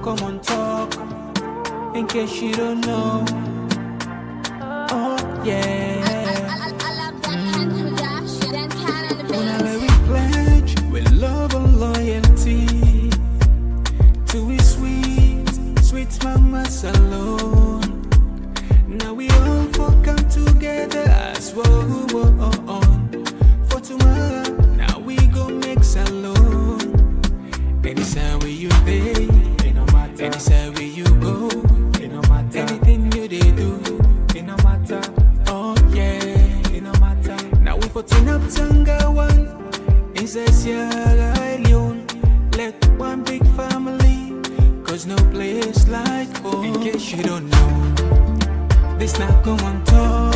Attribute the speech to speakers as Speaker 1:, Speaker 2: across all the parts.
Speaker 1: Komon-Tok, in case you don't know. Oh yeah. Whenever we pledge with love and loyalty to his sweet mamas alone. Now we all come together as one for tomorrow. Now we go make alone. Anytime where you stay, anytime where you go, anything you they do, it no matter. Oh yeah, it no matter. Now we for turn up Tanga one, inside Sierra Leone, like one big family, cause no place like home. In case you don't know, this not Komon-Tok,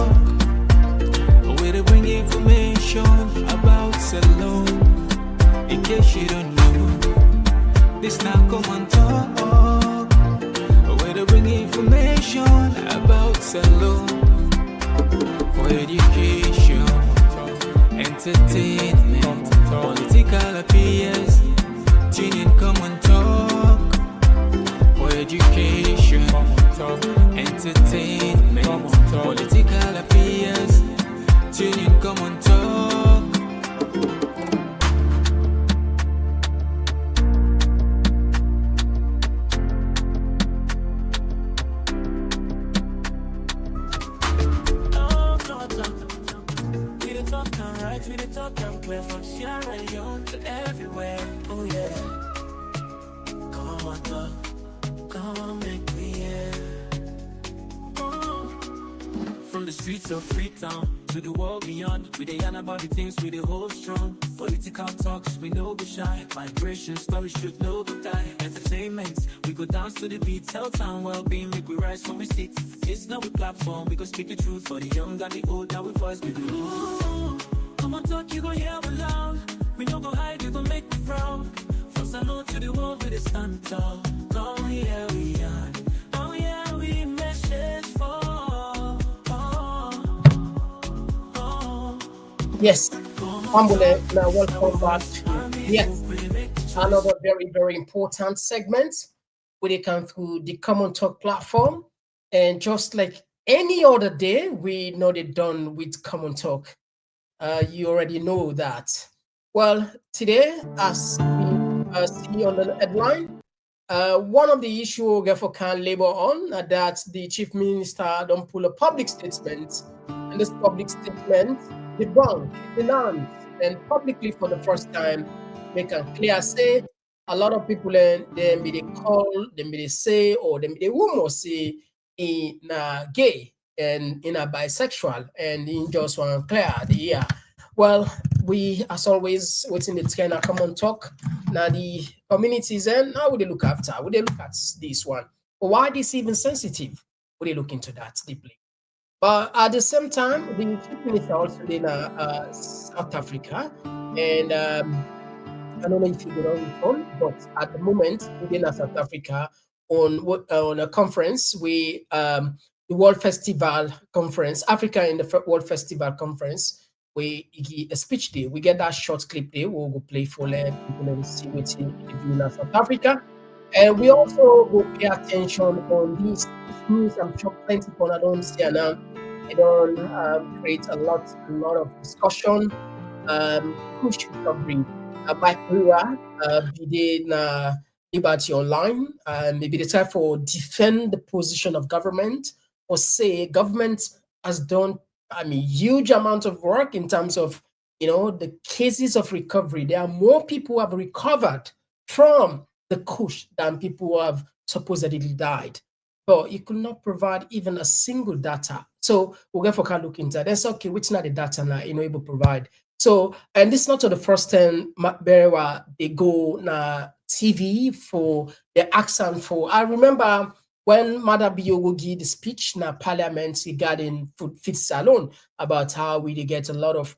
Speaker 1: where they bring information about alone. In case you don't know, this now Komon-Tok, where they bring information about alone. For education, entertainment, political affairs, tune in Komon-Tok. For education, entertainment, political affairs, tune in Komon-Tok.
Speaker 2: We the talk and play from Sierra Leone to everywhere. Oh yeah. Come on, talk. Come on, make me hear. From the streets of Freetown to the world beyond, we dey yarn about the things we dey hold strong. Political talks, we no go shy. Migration stories should no go die. Entertainment, we go dance to the beat. Tell town well-being, make we rise from we seat. It's not a platform, we go speak the truth for the young and the old. Now we voice we do. Komon-Tok, you gon' hear me loud. We no go hide, you gon' make me proud. From Salon to the world, we dey stand tall. Come here we are. Oh yeah, we message for.
Speaker 3: Yes, Ambule, now welcome back to another very, very important segment where they come through the Komon-Tok platform. And just like any other day, we know they're done with Komon-Tok. You already know that. Well, today, as we see on the headline, one of the issues Therefore can labor on that the Chief Minister don't pull a public statement, and this public statement debunk, denounce, and publicly for the first time make a clear say a lot of people they may they call, they may they say, or they may they rumours say in gay and in a bisexual, and in just one clear the year. Well, we as always waiting the kind of Komon-Tok. Now the communities and how would they look after? Would they look at this one? But why this even sensitive? Would they look into that deeply? But at the same time, the Chief Minister also in South Africa, and I don't know if you go on phone, but at the moment within South Africa on a conference, we the World Festival Conference, Africa in the World Festival Conference, we a speech day. We get that short clip there. We'll go play for them. People will see what's in South Africa. And we also will pay attention on these news. I'm sure plenty people I don't see now. They don't create a lot of discussion. Push recovery by Korea, be they Liberty Online, maybe the time for defend the position of government or say government has done huge amount of work in terms of the cases of recovery. There are more people who have recovered from the kush than people who have supposedly died. But you could not provide even a single data. So we'll get for can look into that. That's okay, which not the data now able to provide. So, and this is not to the first time they go na TV for the accent for. I remember when Madam Biyogo gave the speech na Parliament regarding Fit Salon about how we get a lot of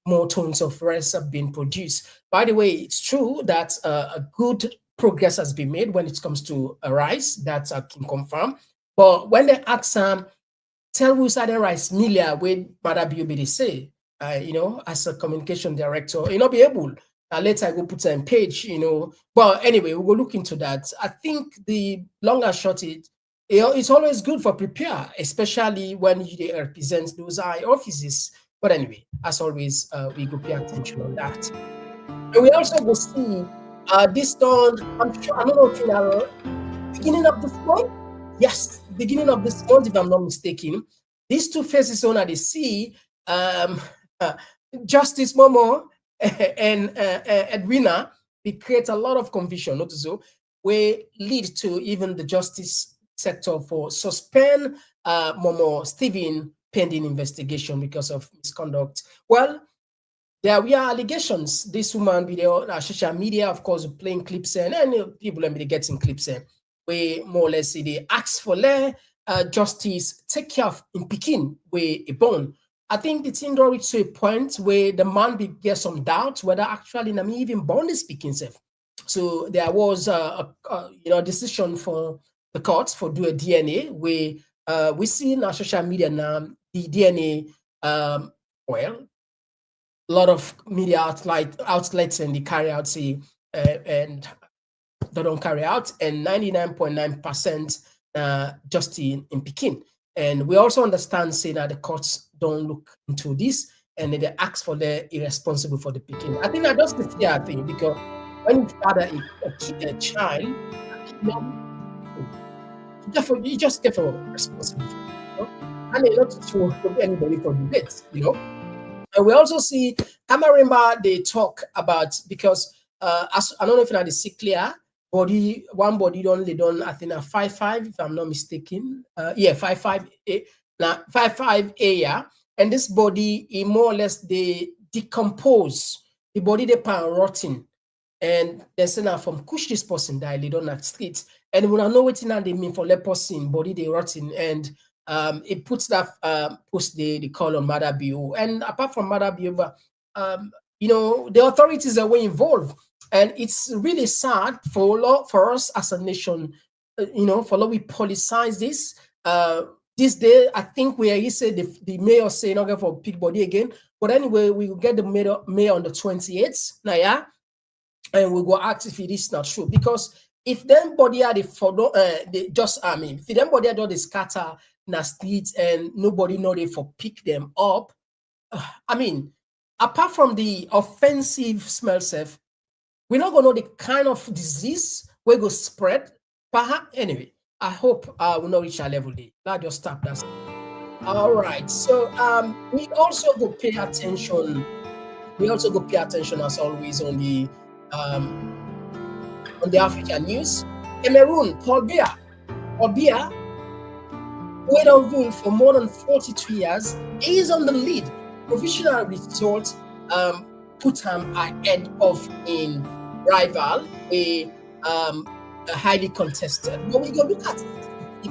Speaker 3: more tons of rice have been produced. By the way, it's true that a good progress has been made when it comes to rice. That I can confirm. But when they ask tell who's the rice Milia with Madam Biyogo they say, as a communication director, be able later I go put on page, But anyway, we will look into that. I think the long and short it's always good for prepare, especially when you represent those high offices. But anyway, as always, we go pay attention on that. And we also go see this done. I'm sure I don't know if you know beginning of this month. Yes, beginning of this month, if I'm not mistaken. These two faces on the sea, Justice Momo and Edwina, they create a lot of confusion, not so, will lead to even the justice sector for suspend Momo Stephen pending investigation because of misconduct. Well, there were allegations. This woman be on social media, of course, playing clips and people be getting clips and we more or less say they ask for justice take care of in Pekin where a bone. I think the thing reached to a point where the man get some doubt whether actually Nami even born is speaking self. So there was a decision for the courts for do a DNA where we see in our social media now the DNA well a lot of media outlets and they carry out say and they don't carry out and 99.9% just in Pekin. And we also understand say that the courts don't look into this and they ask for the irresponsible for the Pekin. I think that's the fair thing because when you father a child, you just get for responsible, and they're not to anybody for the bit, And we also see Amarimba, they talk about because as I don't know if you see clear one body only done I think a 5'5" if I'm not mistaken. 5'5" now 5'5" area, and this body it more or less they decompose the body they pan rotting, and they say now from push this person die they don't at street, and when I know what they mean for let person body they rotting, and it puts that post the call on Mother BO, and apart from Mother BO, the authorities are way involved. And it's really sad for us as a nation, for we politicize this. This day, I think where he said the mayor saying not for pig body again. But anyway, we will get the mayor on the 28th. Now, yeah, and we'll go ask if it is not true. Because if them body are if them body are the scatter in the streets and nobody know they for pick them up, apart from the offensive smell self, we're not going to know the kind of disease we go spread. Perhaps anyway, I hope we'll not reach our level there. Let's just stop that. All right. So we also go pay attention. We also go pay attention as always on the African news. Cameroon, Paul Biya, who on rule for more than 42 years, is on the lead. Provisional result put him ahead of in rival, a highly contested. But we go look at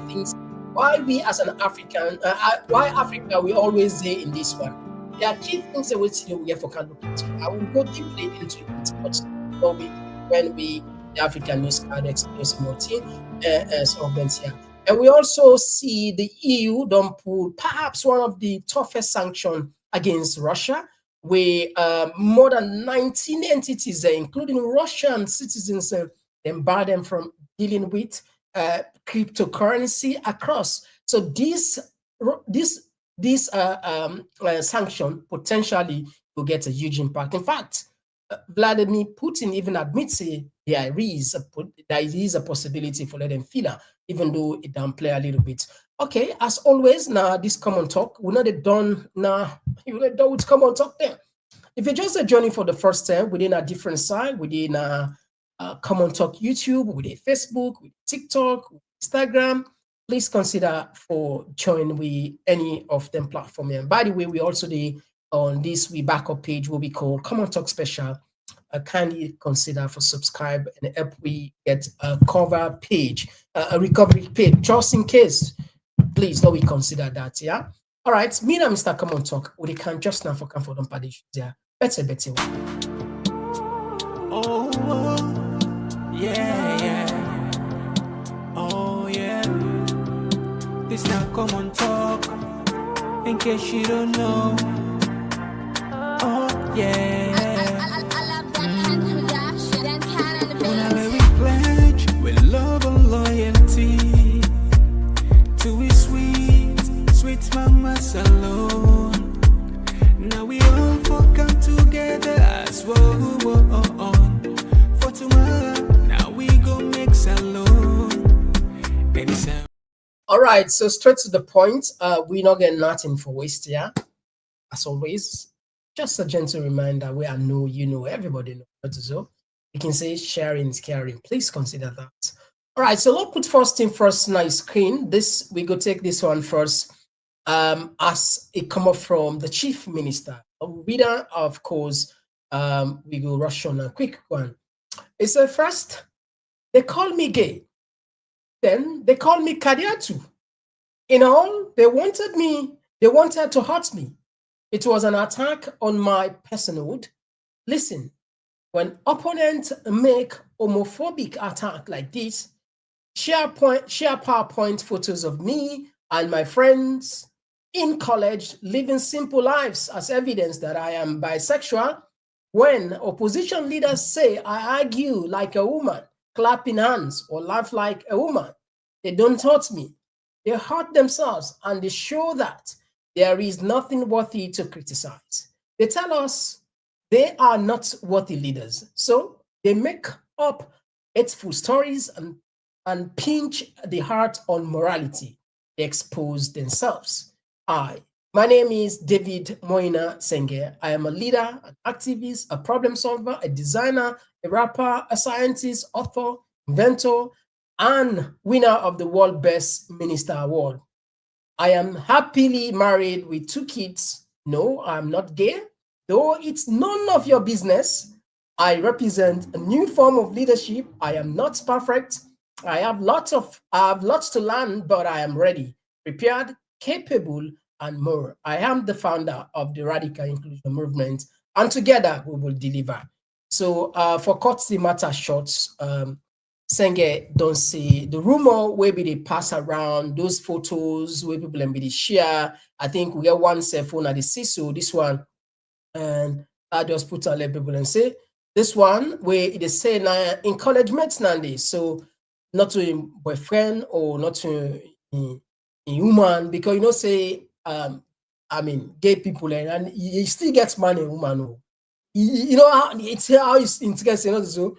Speaker 3: things. Why we as an African, why Africa we always say in this one. There are key things that we get for can look into. I will go deeply into it, but when we the African news card experience more team solvents here. And we also see the EU don't pull perhaps one of the toughest sanctions against Russia, where more than 19 entities, including Russian citizens, then bar them from dealing with cryptocurrency across. So this sanction potentially will get a huge impact. In fact, Vladimir Putin even admits there is a possibility for letting feel, even though it downplay a little bit. Okay, as always, now this Komon-Tok, we're not done now. You're not done with Komon-Tok there. If you're just joining for the first time within a different site, within Komon-Tok YouTube, within Facebook, with TikTok, with Instagram, please consider for joining with any of them platforms. And by the way, we also on this we backup page will be called Komon-Tok Special. Kindly consider for subscribe and help we get a cover page, a recovery page, just in case. Please, no, we consider that, yeah. All right, me and Mr. Komon-Tok, we can just now for comfort on paddies, yeah. Better.
Speaker 2: Oh, yeah. Oh, yeah. This now Komon-Tok, in case you don't know. Oh, yeah.
Speaker 3: right, so straight to the point. We not getting nothing for waste here. As always, just a gentle reminder, we are know, you know, everybody knows what to do. You can say sharing is caring. Please consider that. All right, so let's put first thing first on our screen. This, we go take this one first. As it come up from the chief minister. A reader, of course, we go rush on a quick one. It said first, they call me gay. Then they call me Kadiatu. In all, they wanted to hurt me. It was an attack on my personhood. Listen, when opponents make homophobic attack like this, share PowerPoint photos of me and my friends in college living simple lives as evidence that I am bisexual. When opposition leaders say I argue like a woman, clapping hands, or laugh like a woman, they don't hurt me. They hurt themselves, and they show that there is nothing worthy to criticize. They tell us they are not worthy leaders. So they make up hateful stories and pinch the heart on morality. They expose themselves. My name is David Sengeh. I am a leader, an activist, a problem solver, a designer, a rapper, a scientist, author, inventor, and winner of the World Best Minister Award. I am happily married with 2 kids. No, I'm not gay, though it's none of your business. I represent a new form of leadership. I am not perfect. I have lots to learn, but I am ready, prepared, capable, and more. I am the founder of the Radical Inclusion Movement, and together we will deliver. So for cut the matter short, Sengeh don't see the rumor where they pass around those photos where people and be share. I think we get one cell phone at the CISO, this one, and I just put a let people and say this one where they say now encouragement Nandi. So not to a boyfriend or not to a woman, because you know say I mean gay people and he still gets money woman. You know how it's interesting, you know, so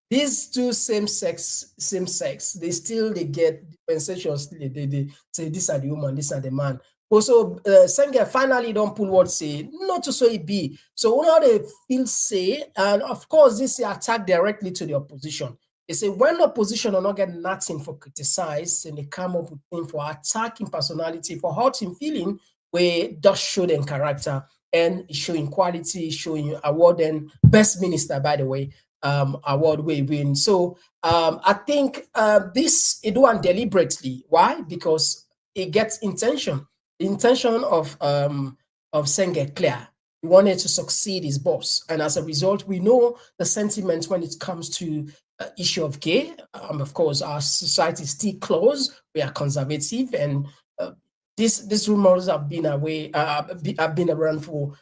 Speaker 3: these two same sex, they still they get dispensation. Still they say these are the woman, these are the man. Also, Sengeh finally don't pull what say not to so it be. So now they feel say, and of course this attack directly to the opposition. They say when opposition are not getting nothing for criticize, and they come up with things for attacking personality, for hurting feeling, where does show them character and showing quality, showing award and best minister, by the way. Award we win. So I think this it done deliberately. Why? Because it gets intention. The intention of Sengeh clear. He wanted to succeed his boss, and as a result, we know the sentiment when it comes to issue of gay. Of course, our society is still closed. We are conservative, and these rumors have been away. Have been around for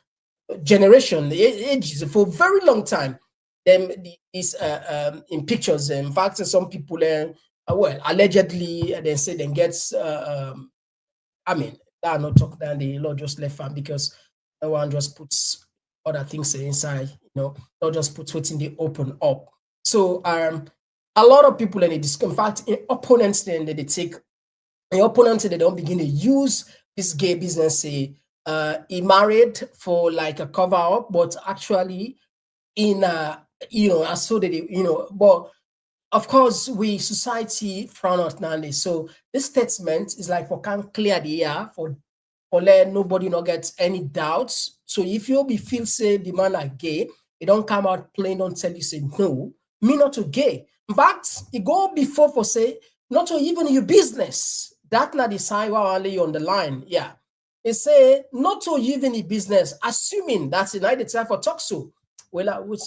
Speaker 3: generation, ages, for a very long time. Them these in pictures. In fact, some people well allegedly they say they gets I mean that not talk down the law just left them because no one just puts other things inside, you know, not just put what's in the open up. So a lot of people in fact opponents then they take the opponents they don't begin to use this gay business say he married for like a cover up, but actually in you know, as so that you know, but of course we society frown out now. So this statement is like for can't clear the air for let nobody not get any doubts. So if you be feel say the man are gay, it don't come out plain, don't tell you say no, me not to gay. In fact, it go before for say not to even your business. That not decide while only you on the line. Yeah. It say not to even your business, assuming that's the night time for talk so. Well, with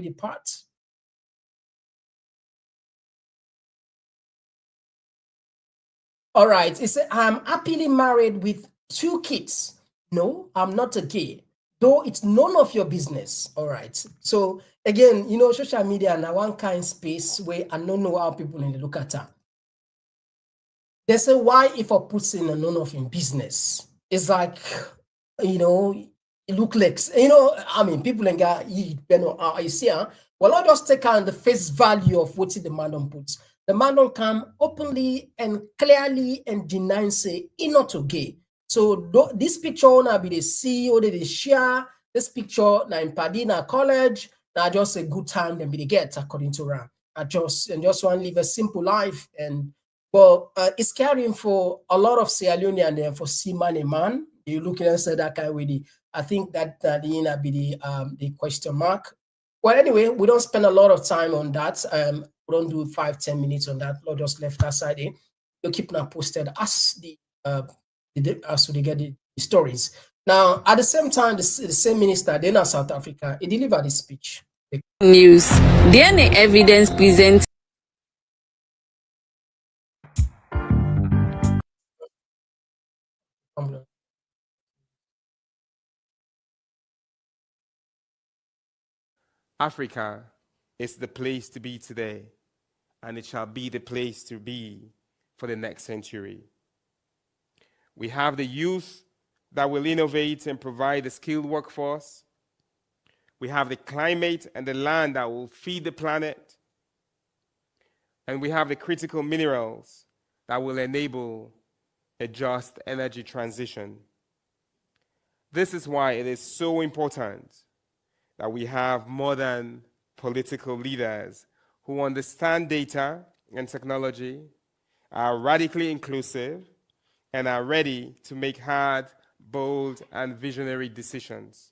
Speaker 3: the parts. All right. It said, I'm happily married with 2 kids. No, I'm not a gay, though it's none of your business. All right. So again, you know, social media now one kind of space where I don't know how people in the look at that. They say, why if I put in a none of your business? It's like, you know, it look like, you know, I mean, people and you know, you see, well, I'll just take on the face value of what the man puts. the man don't come openly and clearly and deny say he not okay. So this picture now be the CEO, they share this picture now in Padina College. Now just a good time them be the get according to Ram. I just want to live a simple life, and but it's carrying for a lot of Sierra Leonean and for Seaman and man. You looking and say that kind of way. I think that the be the question mark. Well, anyway, we don't spend a lot of time on that. We don't do 5-10 minutes on that. We'll just left that side in. You'll keep now posted as as we get the stories. Now, at the same time, the same minister, then in South Africa, he delivered his speech.
Speaker 4: News. DNA evidence present.
Speaker 5: Africa is the place to be today, and it shall be the place to be for the next century. We have the youth that will innovate and provide a skilled workforce. We have the climate and the land that will feed the planet. And we have the critical minerals that will enable a just energy transition. This is why it is so important that we have modern political leaders who understand data and technology, are radically inclusive, and are ready to make hard, bold, and visionary decisions.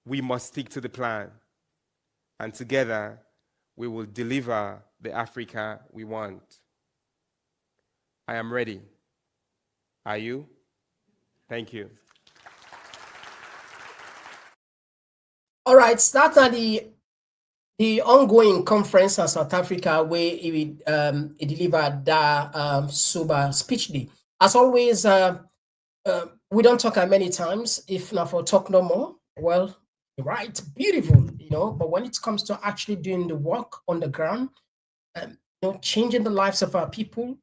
Speaker 5: We must stick to the plan, and together we will deliver the Africa we want. I am ready. Are you? Thank you.
Speaker 3: All right, start at the ongoing conference in South Africa where he delivered that sober speech day. As always, we don't talk many times, if not for talk no more. Well, right, beautiful, but when it comes to actually doing the work on the ground, changing the lives of our people,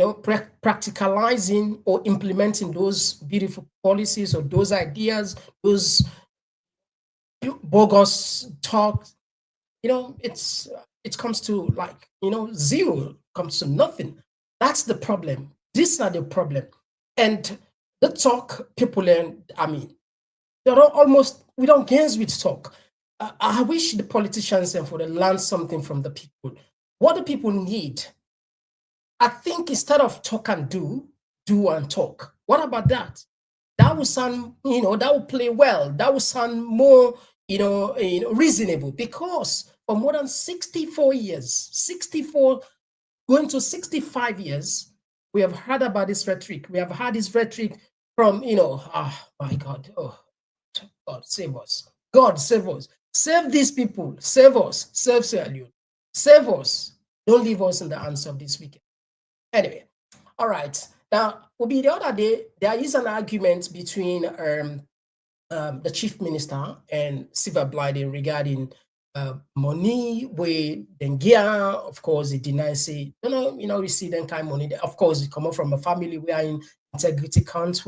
Speaker 3: practicalizing or implementing those beautiful policies or those ideas, those bogus talk, it comes to zero, comes to nothing. That's the problem. These are the problem. And the talk people learn, we don't gains with talk. I wish the politicians and for the learn something from the people. What do people need? I think instead of talk and do and talk. What about that? That would sound, that would play well. That would sound more, reasonable, because for more than 64 years, 64 going to 65 years, we have heard about this rhetoric. We have had this rhetoric from, my God, oh, God save us. God save us. Save these people. Save us. Save Sierra Leone. Save us. Don't leave us in the hands of this wicked. Anyway, all right. Now, the other day, there is an argument between the chief minister and Siva Blyden regarding money where Dengia, of course, he denies it. We see that kind of money. Of course, it come from a family where in integrity count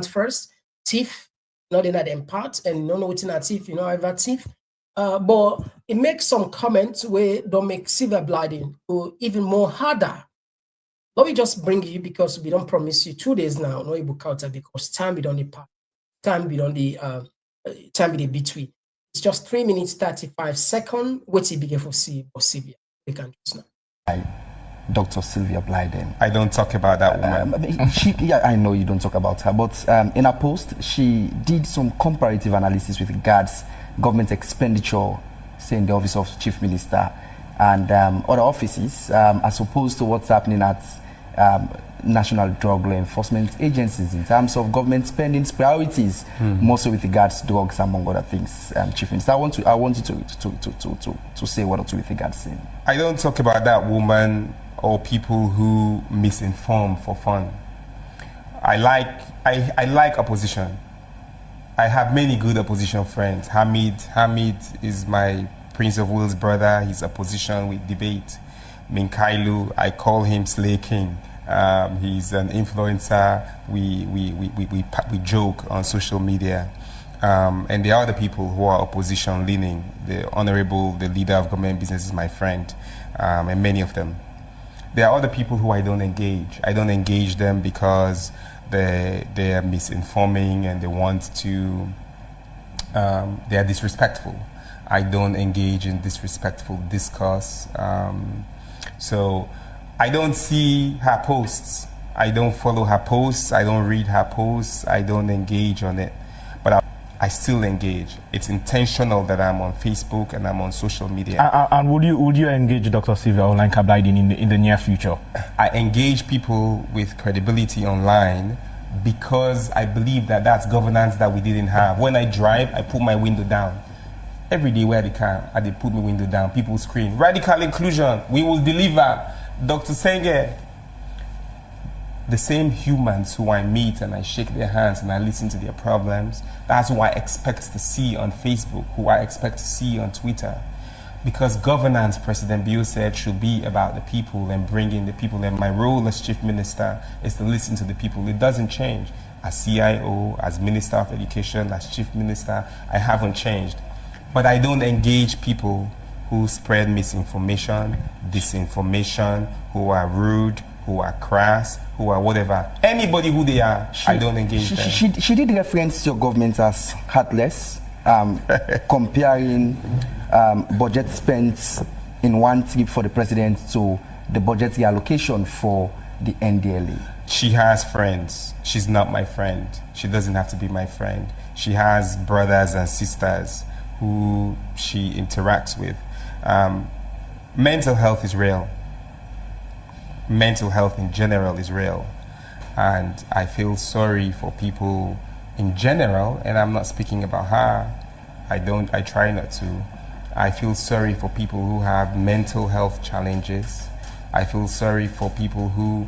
Speaker 3: first. Thief, not in that part, and no what's in a thief, ever thief. But it makes some comments where don't make Siva Blyden go even more harder. Let me just bring you, because we don't promise you 2 days now, no able counter, because time be on the part, time be on the time be the between. It's just 3 minutes 35 seconds. What's he begin for Sylvia? We can just know.
Speaker 6: Dr. Sylvia Blyden.
Speaker 5: I don't talk about that woman.
Speaker 6: I know you don't talk about her, but in her post, she did some comparative analysis with regards government expenditure, say in the office of chief minister and other offices, as opposed to what's happening at national drug law enforcement agencies in terms of government spending priorities, more so with regards to drugs, among other things. Chief Minister, I want you to say what or two with regards to him.
Speaker 5: I don't talk about that woman or people who misinform for fun. I like opposition. I have many good opposition friends. Hamid is my Prince of Wales brother. He's opposition with debate. Minkailu, I call him Slay King. He's an influencer. We joke on social media. And there are other people who are opposition leaning. The leader of government business is my friend, and many of them. There are other people who I don't engage. I don't engage them because they are misinforming and they want to, they are disrespectful. I don't engage in disrespectful discourse. So I don't see her posts. I don't follow her posts. I don't read her posts. I don't engage on it. But I still engage. It's intentional that I'm on Facebook and I'm on social media.
Speaker 7: And would you engage Dr. Sylvia Olanka-Blyden in the near future?
Speaker 5: I engage people with credibility online because I believe that that's governance that we didn't have. When I drive, I put my window down. Every day where they can, I put my window down. People scream, radical inclusion, we will deliver. Dr. Sengeh. The same humans who I meet and I shake their hands and I listen to their problems, that's who I expect to see on Facebook, who I expect to see on Twitter. Because governance, President Bio said, should be about the people and bringing the people. And my role as Chief Minister is to listen to the people. It doesn't change. As CIO, as Minister of Education, as Chief Minister, I haven't changed. But I don't engage people who spread misinformation, disinformation, who are rude, who are crass, who are whatever. Anybody who they are, I don't engage them.
Speaker 6: She did reference your government as heartless, comparing budget spent in one trip for the president to the budgetary allocation for the NDLA.
Speaker 5: She has friends. She's not my friend. She doesn't have to be my friend. She has brothers and sisters who she interacts with. Mental health is real. Mental health in general is real. And I feel sorry for people in general, and I'm not speaking about her. I try not to. I feel sorry for people who have mental health challenges. I feel sorry for people who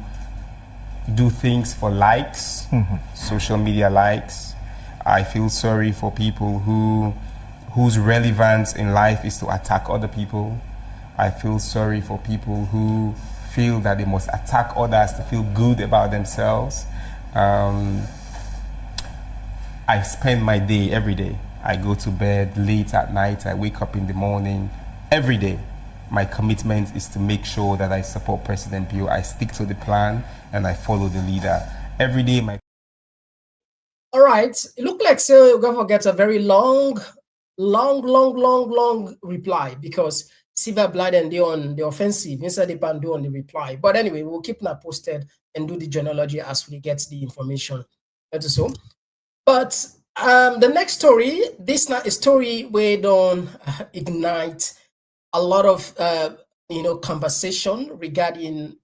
Speaker 5: do things for likes, social media likes. I feel sorry for people whose relevance in life is to attack other people. I feel sorry for people who feel that they must attack others to feel good about themselves. I spend my day every day. I go to bed late at night. I wake up in the morning. Every day, my commitment is to make sure that I support President Bio. I stick to the plan and I follow the leader. Every day, my...
Speaker 3: All right. It looked like we're going to get a very long reply because Sylvia Blyden they on the offensive, Minister David do on the reply. But anyway, we'll keep that posted and do the genealogy as we get the information. So, but the next story, this not a story where don't ignite a lot of conversation regarding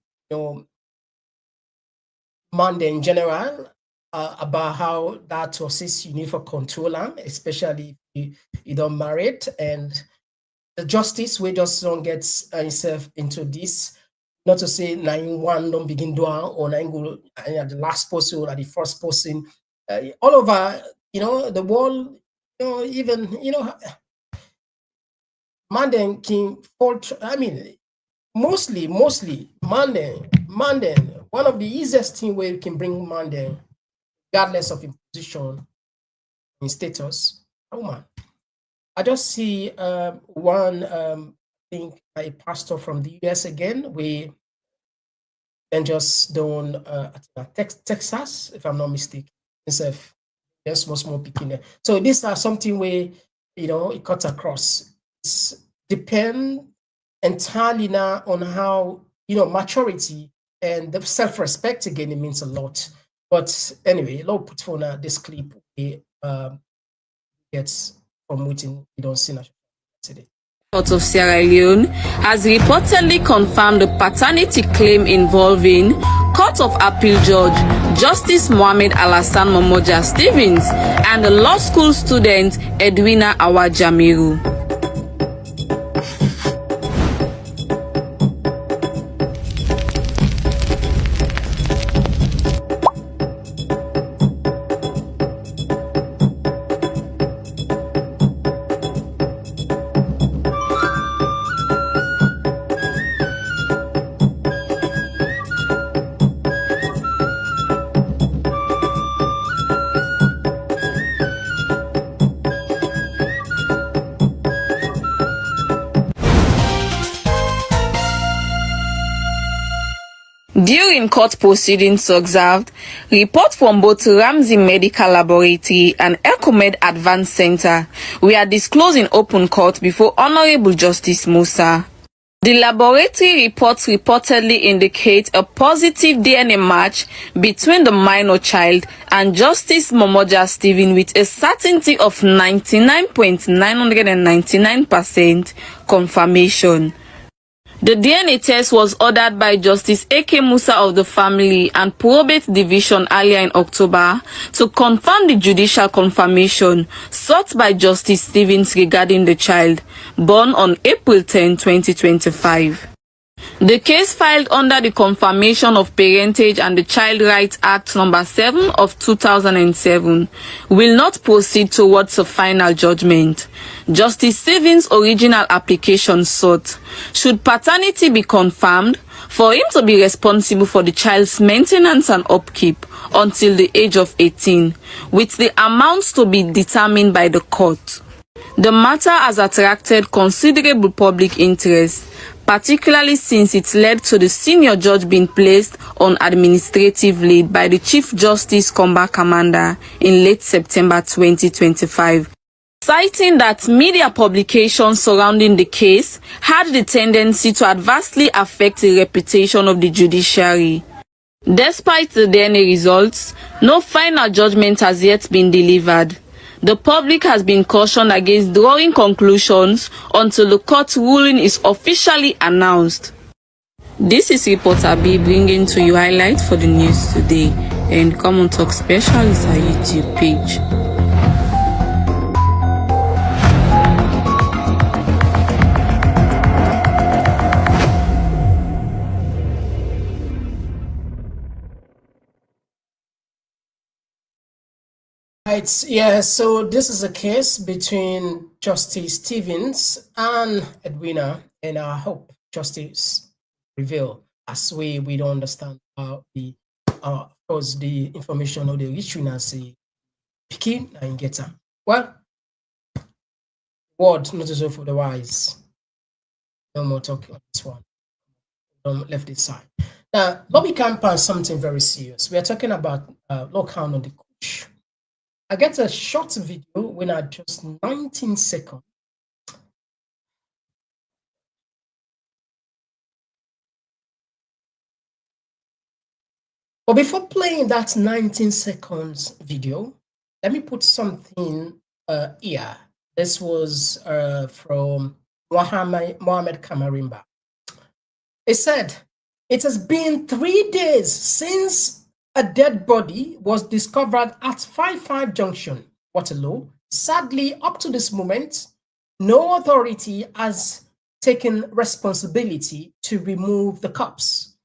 Speaker 3: Monday in general about how that process you need for controlling, especially if you don't marry it, and the justice we just don't get himself into this. Not to say 9-1 don't begin doing or 9 go the last person or the first person. All over, the world, even Monday can fault. I mean, mostly Monday. One of the easiest thing where you can bring Monday, regardless of position in status, woman. I just see one, I think a pastor from the US again, we then just done Texas, if I'm not mistaken, instead of just small picking there. So these are something where, it cuts across. It's depend entirely now on how, maturity and the self-respect again, it means a lot. But anyway, Lord put for now this clip gets from waiting, you don't see today.
Speaker 4: Court of Sierra Leone has reportedly confirmed the paternity claim involving Court of Appeal Judge Justice Mohammed Alassane Momoja Stevens and the law school student Edwina Awajamiru. During court proceedings observed, reports from both Ramsey Medical Laboratory and Ecomed Advanced Center were disclosed in open court before Honorable Justice Musa. The laboratory reports reportedly indicate a positive DNA match between the minor child and Justice Momoja Stephen with a certainty of 99.999% confirmation. The DNA test was ordered by Justice A.K. Musa of the Family and Probate Division earlier in October to confirm the judicial confirmation sought by Justice Stevens regarding the child, born on April 10, 2025. The case filed under the Confirmation of Parentage and the Child Rights Act No. 7 of 2007 will not proceed towards a final judgment. Justice Stevens' original application sought, should paternity be confirmed, for him to be responsible for the child's maintenance and upkeep until the age of 18, with the amounts to be determined by the court. The matter has attracted considerable public interest, particularly since it led to the senior judge being placed on administrative leave by the Chief Justice Combat Commander in late September 2025, citing that media publications surrounding the case had the tendency to adversely affect the reputation of the judiciary. Despite the DNA results, no final judgment has yet been delivered. The public has been cautioned against drawing conclusions until the court ruling is officially announced. This is Reporter B bringing to you highlights for the news today, and Komon-Tok Special is our YouTube page.
Speaker 3: Right, yeah, so this is a case between Justice Stevens and Edwina, and I hope justice prevail, as we don't understand the of course the information of the original say picking and getter. Well, word not so for the wise. No more talking on this one. Left this side. Now, Bobby Camp on something very serious. We are talking about lockdown on the coach. I get a short video when I just 19 seconds. But before playing that 19 seconds video, let me put something here. This was from Mohammed Kamarimba. It said, it has been 3 days since a dead body was discovered at 55 Junction, Waterloo. Sadly, up to this moment, no authority has taken responsibility to remove the corpse.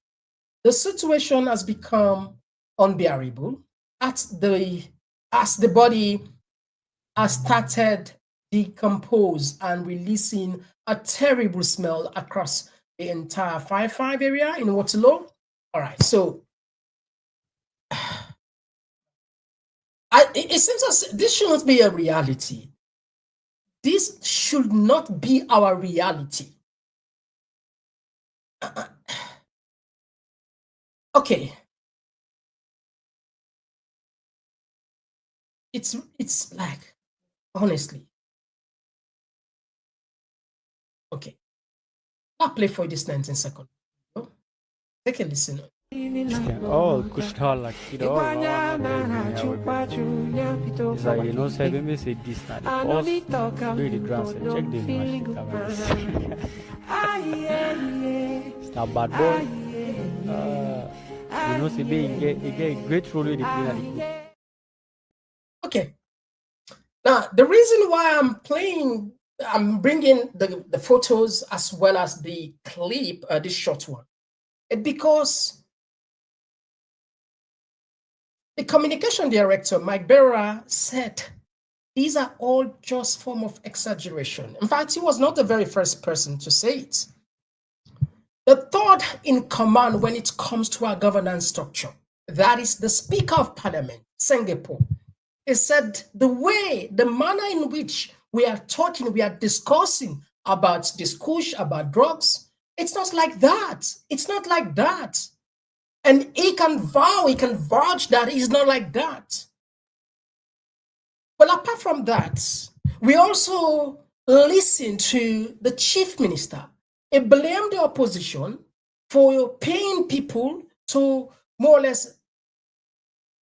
Speaker 3: The situation has become unbearable as the body has started decompose and releasing a terrible smell across the entire 55 area in Waterloo. All right, so it seems as this should not be a reality. This should not be our reality. Okay. It's like, honestly. Okay. I'll play for this 19 seconds. Take a listen.
Speaker 8: Oh, kushtal like you know, it's like you know, say me say this now. Pause, do the drums and check the machine. It's not bad boy. You know, say being get great role in the.
Speaker 3: Okay. Now the reason why I'm bringing the photos as well as the clip, this short one, it's because the communication director, Mike Berra, said these are all just form of exaggeration. In fact, he was not the very first person to say it. The third in command when it comes to our governance structure, that is the Speaker of Parliament, Sengeh, he said the manner in which we are talking, we are discussing about this kush, about drugs, it's not like that. It's not like that. And he can vouch that he's not like that. Well, apart from that, we also listen to the chief minister. He blamed the opposition for paying people to more or less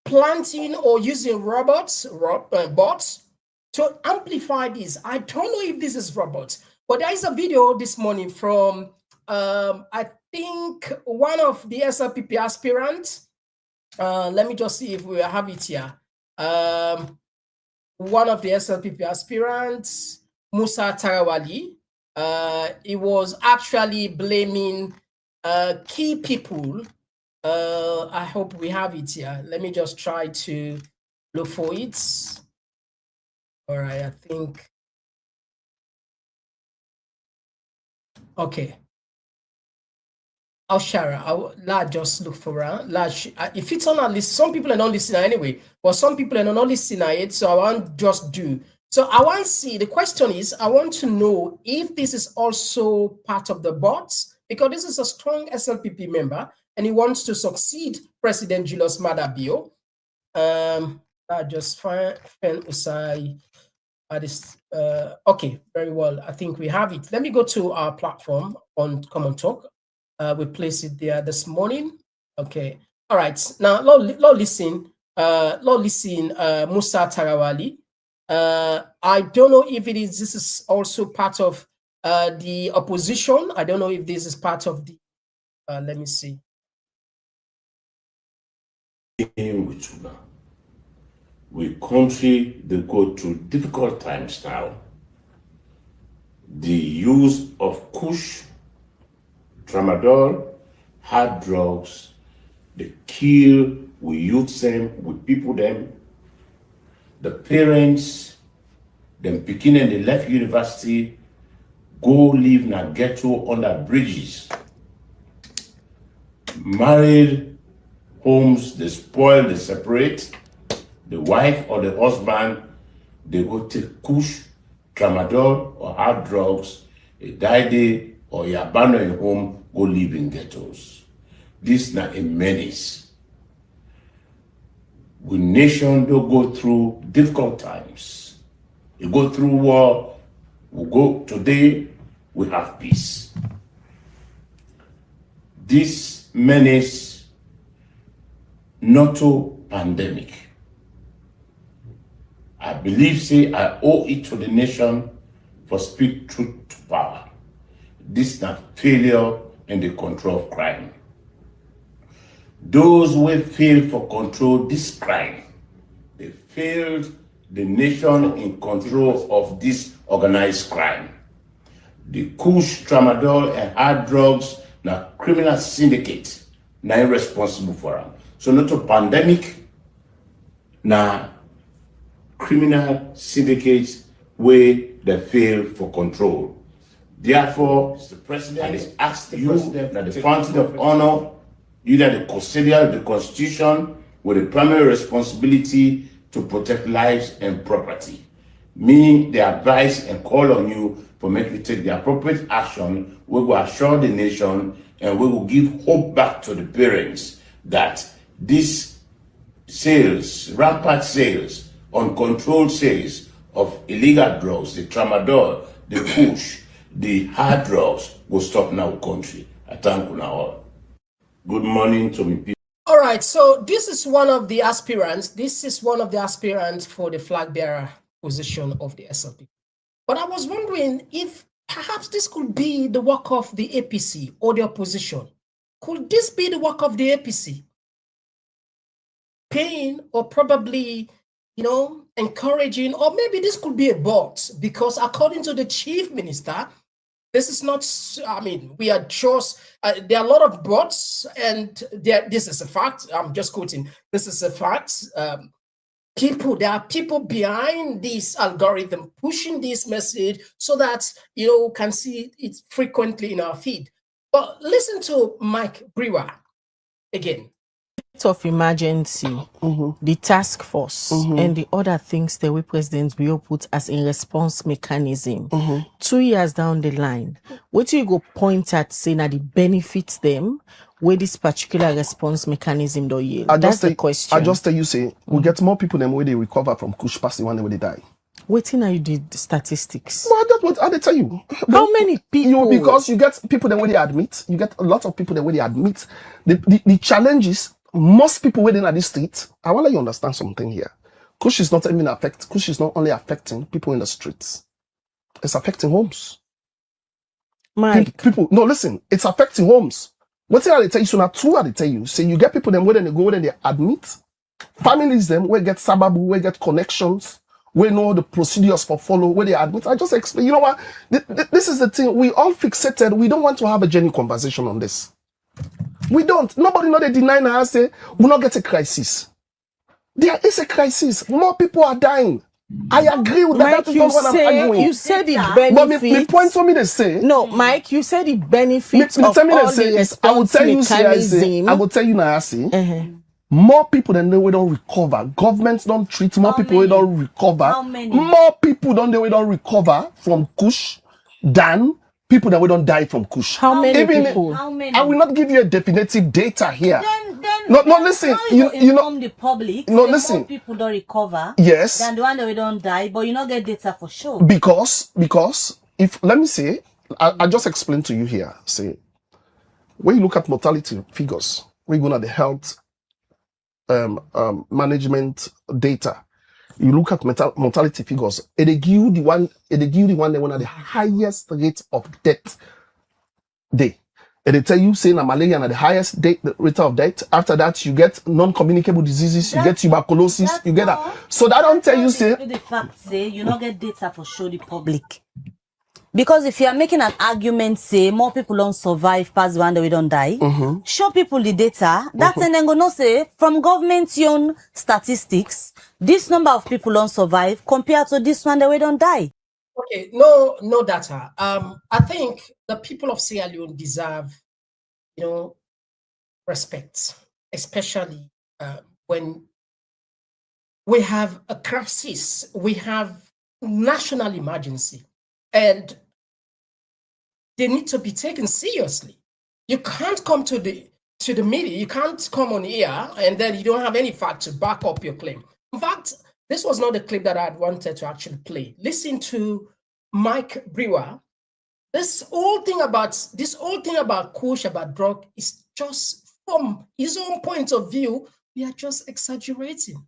Speaker 3: planting or using bots to amplify this. I don't know if this is robots, but there is a video this morning from I think one of the SLPP aspirants. Let me just see if we have it here. One of the SLPP aspirants, Musa Tarawali, he was actually blaming key people. I hope we have it here. Let me just try to look for it. All right, I think. Okay. I'll share. I'll just look for her. If it's on our list, some people are not listening anyway, but some people are not listening it. So I want just do. So I want to see. The question is, I want to know if this is also part of the bots, because this is a strong SLPP member and he wants to succeed President Julius Maada Bio. I just find Usai. Okay, very well. I think we have it. Let me go to our platform on Komon-Tok. We placed it there this morning. Okay. All right. Now, listen, Musa Tarawali. I don't know if this is also part of the opposition. I don't know if this is part of the, let me see.
Speaker 9: We country, they go through difficult times now. The use of kush, tramadol, hard drugs, they kill, we use them, we people them. The parents, them picking and they left university, go live in a ghetto under bridges. Married homes, they spoil, they separate. The wife or the husband, they go take kush, tramadol, or hard drugs, they die there, or you abandon your home, go live in ghettos. This is not a menace. We nation do go through difficult times. You go through war, today, we have peace. This menace, not a pandemic. I believe, I owe it to the nation for speak truth to power. This is not failure in the control of crime. Those who fail for control this crime, they failed the nation in control of this organized crime. The kush, tramadol, and hard drugs, now criminal syndicate, now responsible for them. So not a pandemic, now criminal syndicates where they fail for control. Therefore, the president is asked you that the fountain of honor, you that the custodian of the constitution with the primary responsibility to protect lives and property. Meaning they advise and call on you for make you take the appropriate action. We will assure the nation and we will give hope back to the parents that this sales, rampant sales, uncontrolled sales of illegal drugs, the tramadol, the kush, the hard drugs will stop in our country. I thank you now all. Good morning to me people.
Speaker 3: All right, so this is one of the aspirants. This is one of the aspirants for the flag bearer position of the SLP. But I was wondering if perhaps this could be the work of the APC or the opposition. Could this be the work of the APC? Paying or probably, encouraging, or maybe this could be a bot, because according to the chief minister, this is not, we are just, there are a lot of bots, and this is a fact. I'm just quoting, this is a fact. There are people behind this algorithm pushing this message so that, can see it frequently in our feed. But listen to Mike Brewer again.
Speaker 10: Of emergency, the task force, and the other things that we President will put as a response mechanism. 2 years down the line, what you go point at saying that it benefits them, where this particular response mechanism do you? That's the question.
Speaker 11: I just tell you, say, we get more people than where they recover from kush past the one where they die.
Speaker 10: Waiting are you did the statistics?
Speaker 11: Well, that's what I tell you.
Speaker 10: How many people?
Speaker 11: Because you get people that when they admit, you get a lot of people that when they admit. The challenge is most people waiting at the street. I want you understand something here. Kush is not even Kush is not only affecting people in the streets. It's affecting homes.
Speaker 10: Mike.
Speaker 11: People, no, listen, it's affecting homes. What thing they tell you, so now two they tell you. Say you get people them where they go, then they admit. Families them where get sababu, where get connections, where know the procedures for follow, where they admit. I just explain, you know what? This is the thing. We all fixated. We don't want to have a genuine conversation on this. We don't. Nobody know they deny now say we not get a crisis. There is a crisis. More people are dying. I agree with that.
Speaker 10: Mike, you said it benefits.
Speaker 11: But the point for me to say.
Speaker 10: No, Mike, you said it benefits of all the response mechanism.
Speaker 11: I will tell you now, I say. More people than they don't recover. Governments don't treat more people who don't recover.
Speaker 12: How many?
Speaker 11: More people don't recover from kush than people that we don't die from kush.
Speaker 10: How many people?
Speaker 12: How many?
Speaker 11: I will not give you a definitive data here.
Speaker 12: Then
Speaker 11: no, listen. You know,
Speaker 12: the public.
Speaker 11: No, listen.
Speaker 12: More people don't recover.
Speaker 11: Yes.
Speaker 12: Than the one that we don't die, but you not get data for sure.
Speaker 11: Because if let me say, I just explain to you here. Say, when you look at mortality figures, when you go at the health management data, you look at mortality figures, they give you the one that one of the highest rate of death day. And they tell you saying that malaria are the highest rate of death. After that, you get non-communicable diseases, you get tuberculosis, you get that. So that don't tell you say
Speaker 12: the fact say you not get data for show the public. Because if you are making an argument, say more people don't survive past the one that we don't die, show people the data. That's and then gonna say from government's own statistics, this number of people don't survive compared to this one that we don't die.
Speaker 3: Okay, no data. I think the people of Sierra Leone deserve, respect, especially when we have a crisis, we have national emergency, and they need to be taken seriously. You can't come to the media, you can't come on here, and then you don't have any fact to back up your claim. In fact, this was not the clip that I wanted to actually play. Listen to Mike Brewer. This whole thing about kush, about drug, is just from his own point of view. We are just exaggerating.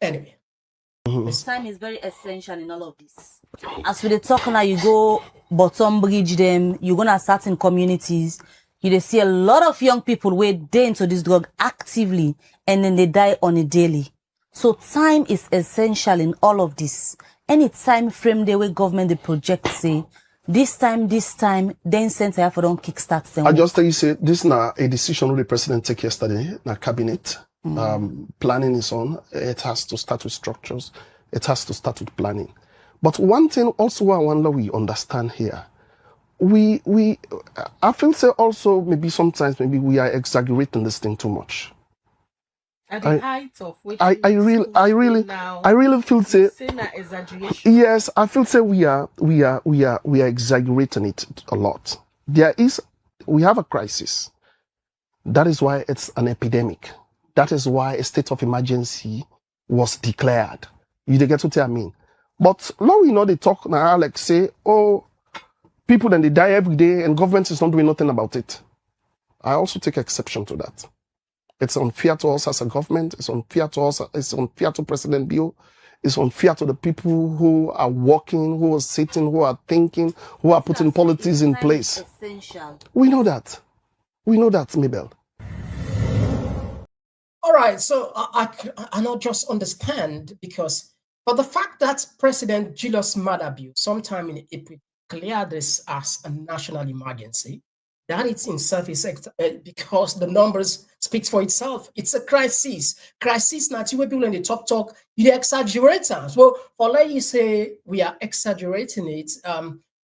Speaker 3: Anyway.
Speaker 12: This time is very essential in all of this. As we talk now, you go bottom bridge them, you're gonna start in communities. You see a lot of young people wait day into this drug actively, and then they die on a daily. So time is essential in all of this. Any time frame the way government the project say this time, then center for don't kickstart them.
Speaker 11: I just tell you say this now a decision the president take yesterday na cabinet. Planning is on. It has to start with structures. It has to start with planning. But one thing also I wonder we understand here. I feel say also maybe sometimes we are exaggerating this thing too much.
Speaker 10: At the height of which
Speaker 11: I really feel say exaggeration. Yes, I feel say we are exaggerating it a lot. We have a crisis. That is why it's an epidemic. That is why a state of emergency was declared. You get what I mean? But now we know they talk now like say, oh, people then they die every day and government is not doing nothing about it. I also take exception to that. It's unfair to us as a government. It's unfair to us. It's unfair to President Bio. It's unfair to the people who are working, who are sitting, who are thinking, who are putting policies in place.
Speaker 12: Essential.
Speaker 11: We know that. We know that, Mabel.
Speaker 3: All right, so I not just understand because, but the fact that President Julius Maada Bio sometime in April declared this as a national emergency, that it's in service because the numbers speaks for itself. It's a crisis. Crisis now, people in the talk, you exaggerate. Well, for like you say, we are exaggerating it.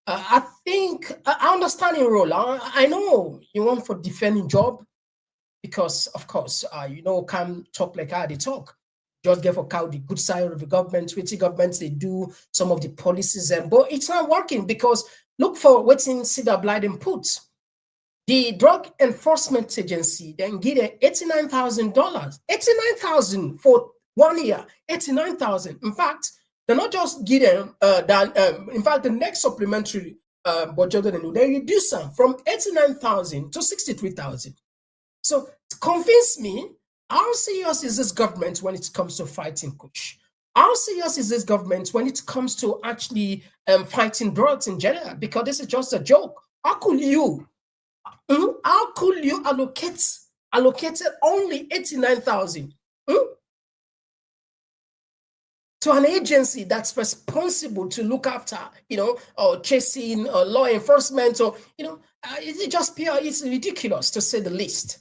Speaker 3: I think I understand your role. I know you want for defending job. Because, of course, can't talk like how they talk. Just get for cow the good side of the government, which governments, they do some of the policies, but it's not working because look for what's in Cedar Blyden puts. The Drug Enforcement Agency then give them $89,000. $89,000 for 1 year. $89,000. In fact, they're not just give them in fact, the next supplementary budget they reduce them from $89,000 to $63,000. So convince me, how serious is this government when it comes to fighting kush? How serious is this government when it comes to actually fighting drugs in general? Because this is just a joke. How could you allocate only $89,000 to an agency that's responsible to look after, or chasing law enforcement, or it's just pure, it's ridiculous to say the least.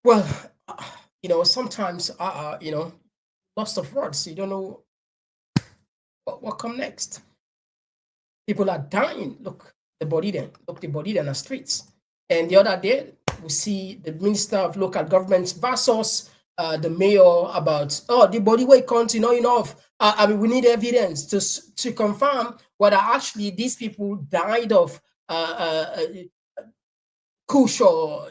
Speaker 3: Well, sometimes lost of words. You don't know what come next. People are dying. Look the body then in the streets. And the other day we see the Minister of Local Government versus the mayor about the body weight count enough. We need evidence to confirm whether actually these people died of kush or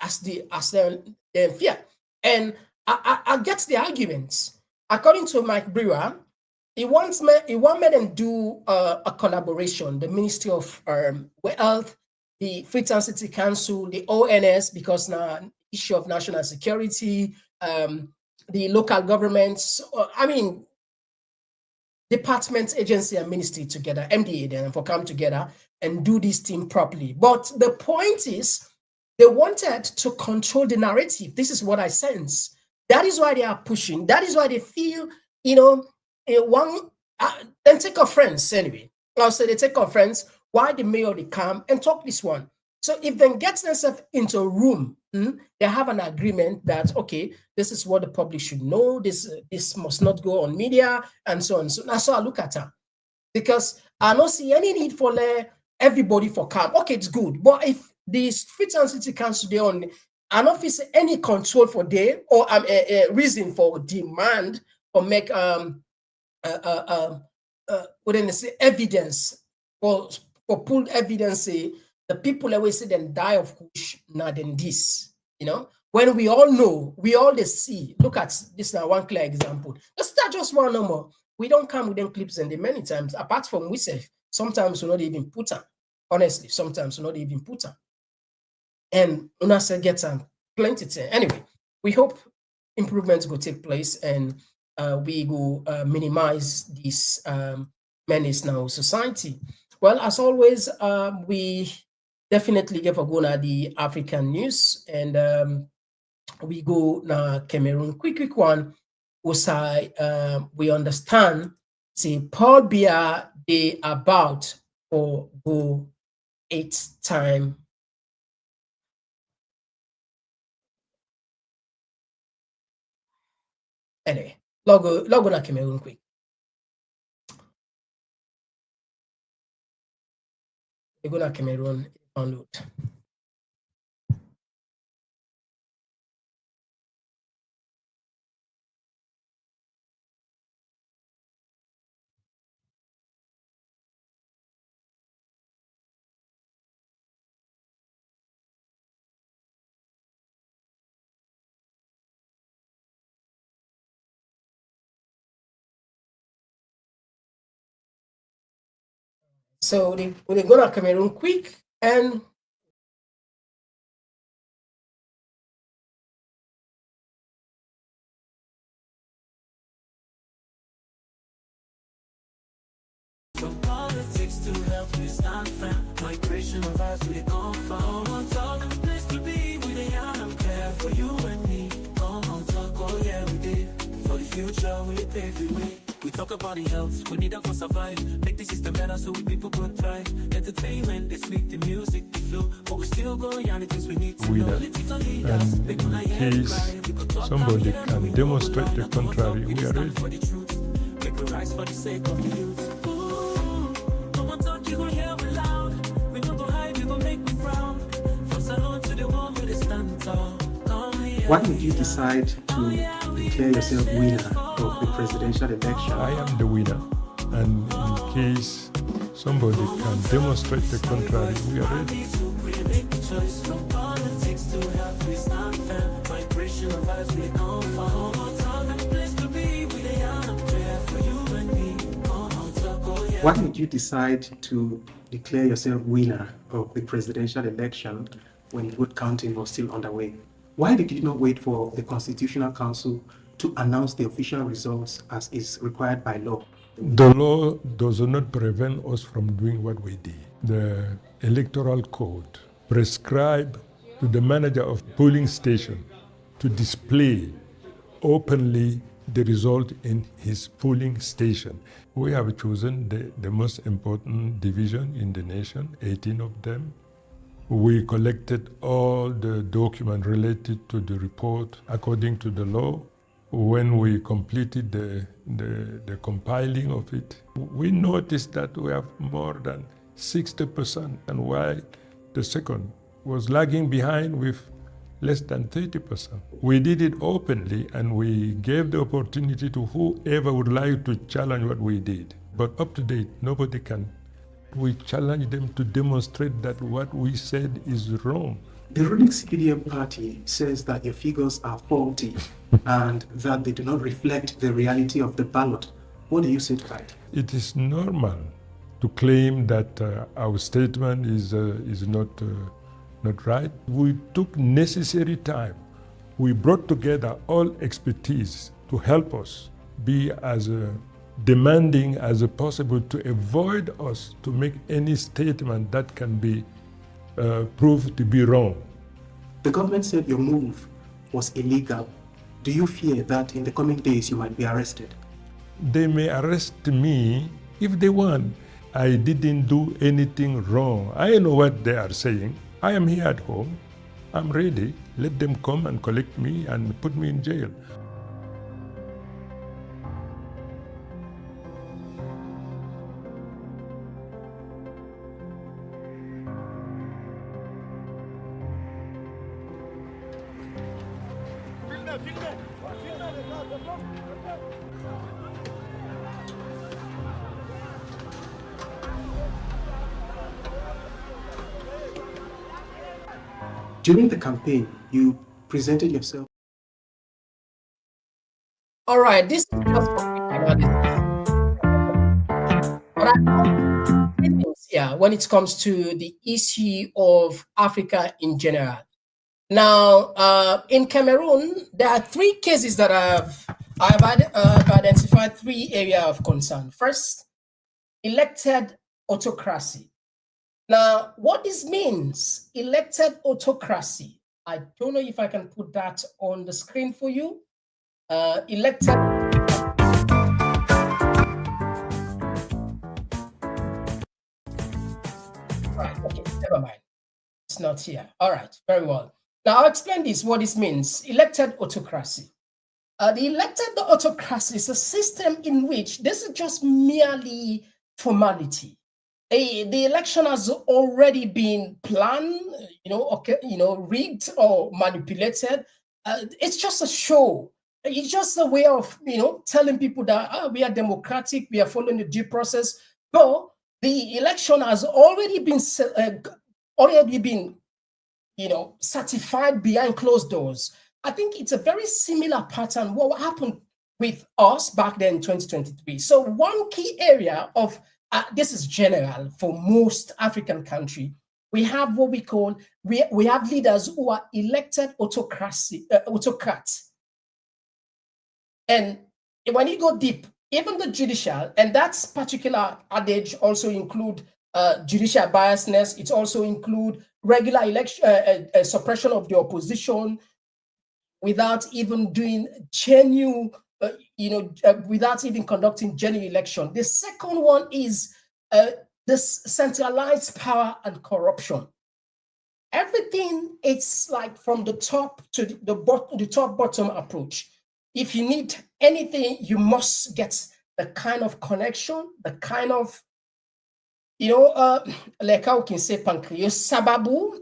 Speaker 3: as their fear. And I get the arguments. According to Mike Brewer, he wants them do a collaboration. The Ministry of Health, the Freetown City Council, the ONS, because now issue of national security, the local governments, departments, agency, and ministry together, MDA, then for come together and do this thing properly. But the point is, they wanted to control the narrative. This is what I sense. That is why they are pushing. That is why they feel, then take conference anyway. I'll say they take conference. Why the mayor they come and talk this one? So if they get themselves into a room, they have an agreement that okay, this is what the public should know. This must not go on media and so on. So that's how I look at her, because I don't see any need for everybody for calm. Okay, it's good, but if the Freetown City Council they on an office any control for day or a reason for demand or make evidence for pulled evidence say the people always say then die of kush now than this, when we all know, we all see. Look at this now, one clear example. Let's start just one number. We don't come with them clips and the many times, apart from we say sometimes we not even put them. Honestly, sometimes we not even put them. And Unasa gets plenty to anyway. We hope improvements will take place and we will minimize this menace now society. Well, as always, we definitely give a go at the African news, and we go now Cameroon. Quick one. We understand. Say Paul Biya they about for go 8 time. Anyway, log on Cameroon quick. You go to Cameroon, download. So they go to Cameroon quick and
Speaker 2: from politics to health, we stand firm. Migration of us, we come from on top. Place to be with the young care for you and me. Komon-Tok, oh yeah, we did. For the future, we pave the way. We talk about the health, we need them for survive. Make the system better so we people could thrive. Entertainment, they speak the music, the flow. But we still go on the things we need to know.
Speaker 13: And in case somebody can demonstrate the contrary, we are ready.
Speaker 2: Make we rise for the sake of the youth. Komon-Tok, you gon' hear me loud. We don't go hide, you gon' make me proud. From salon to the one with the stand tall.
Speaker 14: Why did you decide to declare yourself winner of the presidential election?
Speaker 13: I am the winner, and in case somebody can demonstrate the contrary, we are ready.
Speaker 14: Why did you decide to declare yourself winner of the presidential election when vote counting was still underway? Why did you not wait for the Constitutional Council to announce the official results as is required by law?
Speaker 13: The law does not prevent us from doing what we did. The Electoral Code prescribes to the manager of polling station to display openly the result in his polling station. We have chosen the most important division in the nation, 18 of them. We collected all the documents related to the report according to the law. When we completed the compiling of it, we noticed that we have more than 60%, and while the second was lagging behind with less than 30%. We did it openly, and we gave the opportunity to whoever would like to challenge what we did. But up to date, nobody can. We challenge them to demonstrate that what we said is wrong.
Speaker 14: The ruling CPDM party says that your figures are faulty and that they do not reflect the reality of the ballot. What do you say to that?
Speaker 13: It is normal to claim that our statement is not right. We took necessary time. We brought together all expertise to help us be as demanding as possible to avoid us to make any statement that can be proved to be wrong.
Speaker 14: The government said your move was illegal. Do you fear that in the coming days you might be arrested?
Speaker 13: They may arrest me if they want. I didn't do anything wrong. I know what they are saying. I am here at home. I'm ready. Let them come and collect me and put me in jail.
Speaker 14: During the campaign, you presented yourself.
Speaker 3: All right, this is just when it comes to the issue of Africa in general. Now, in Cameroon, there are three cases that I've identified three areas of concern. First, elected autocracy. Now, what this means, elected autocracy, I don't know if I can put that on the screen for you. Elected. Right, okay, never mind. It's not here. All right, very well. Now, I'll explain what this means. Elected autocracy. The elected autocracy is a system in which this is just merely formality. The election has already been planned, rigged or manipulated. It's just a show. It's just a way of, telling people that we are democratic, we are following the due process. But the election has already been certified behind closed doors. I think it's a very similar pattern. What happened with us back then in 2023. So one key area of this is general for most African countries. We have what we call, we have leaders who are elected autocrats. And when you go deep, even the judicial, and that's particular adage also include judicial biasness. It also include regular election, suppression of the opposition without even doing genuine without even conducting genuine election. The second one is this centralized power and corruption. Everything, it's like from the top to the top-bottom approach. If you need anything, you must get the kind of connection, the kind of, like how we can say pancreas, sababu.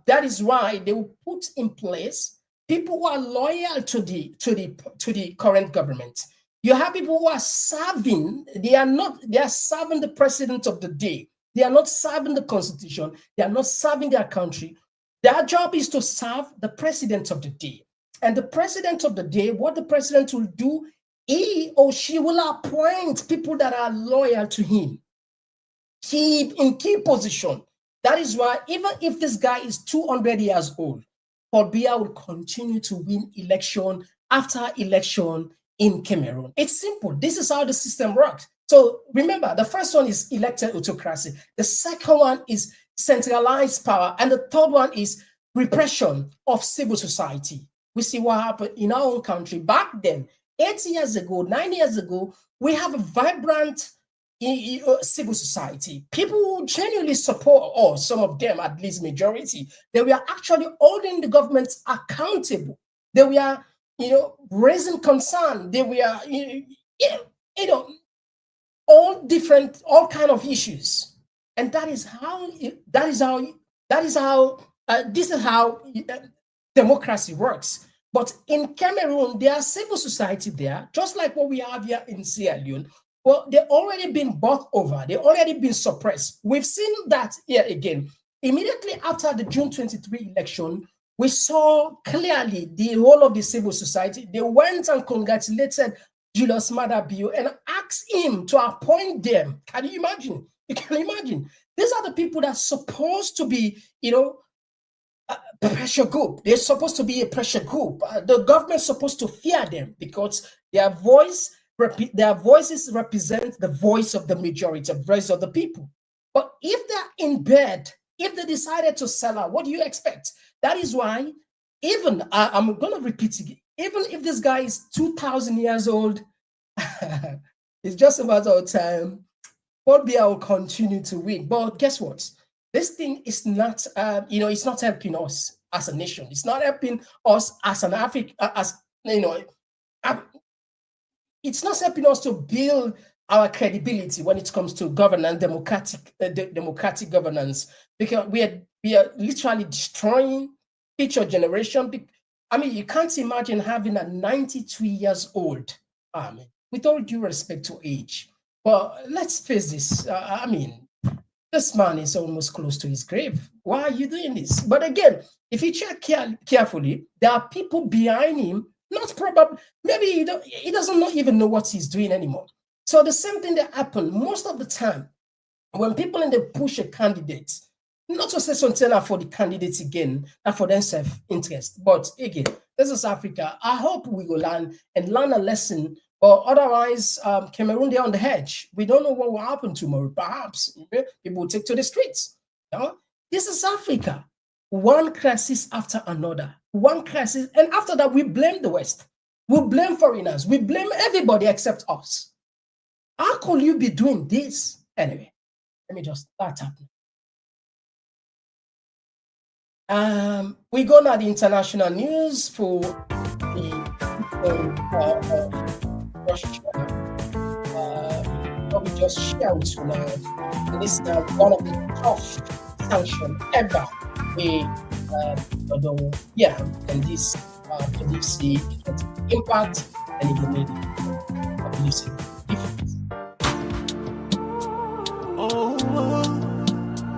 Speaker 3: That is why they will put in place people who are loyal to the current government. You have people who are serving. They are serving the president of the day. They are not serving the constitution. They are not serving their country. Their job is to serve the president of the day. And the president of the day, what the president will do, he or she will appoint people that are loyal to him. In key position. That is why even if this guy is 200 years old, Paul Biya will continue to win election after election in Cameroon. It's simple. This is how the system works. So remember, the first one is elected autocracy. The second one is centralized power. And the third one is repression of civil society. We see what happened in our own country. Back then, 8 years ago, 9 years ago, we have a vibrant civil society. People who genuinely support, or some of them, at least majority, they were actually holding the government accountable. They were, raising concern. They were, all kind of issues. And this is how democracy works. But in Cameroon, there are civil society there, just like what we have here in Sierra Leone. Well, they've already been bought over. They've already been suppressed. We've seen that here again. Immediately after the June 23 election, we saw clearly the whole of the civil society. They went and congratulated Julius Maada Bio and asked him to appoint them. Can you imagine? You can imagine. These are the people that are supposed to be, a pressure group. They're supposed to be a pressure group. The government's supposed to fear them because their voices represent the voice of the majority, the voice of the people. But if they're in bed, if they decided to sell out, what do you expect? That is why, even, I'm going to repeat again, even if this guy is 2,000 years old, it's just a matter of time. Paul Biya will continue to win. But guess what? This thing is not, it's not helping us as a nation. It's not helping us as an African, it's not helping us to build our credibility when it comes to governance, democratic governance, because we are literally destroying future generation. I mean, you can't imagine having a 92 years old army, with all due respect to age. But let's face this. This man is almost close to his grave. Why are you doing this? But again, if you check carefully, there are people behind him. Not probably, maybe he doesn't even know what he's doing anymore. So the same thing that happened most of the time when people in the push a candidate, not to say something for the candidates again, not for their self-interest, but again, this is Africa. I hope we will learn a lesson. But otherwise, Cameroon, they're on the edge. We don't know what will happen tomorrow. Perhaps people will take to the streets. This is Africa. One crisis after another. One crisis. And after that, we blame the West. We blame foreigners. We blame everybody except us. How could you be doing this? Anyway, let me just start happening. We go now the international news for the Russia. What we just shared with you now. This is one of the tough sanctions ever. And this believes the impact and it will make a difference.
Speaker 1: Oh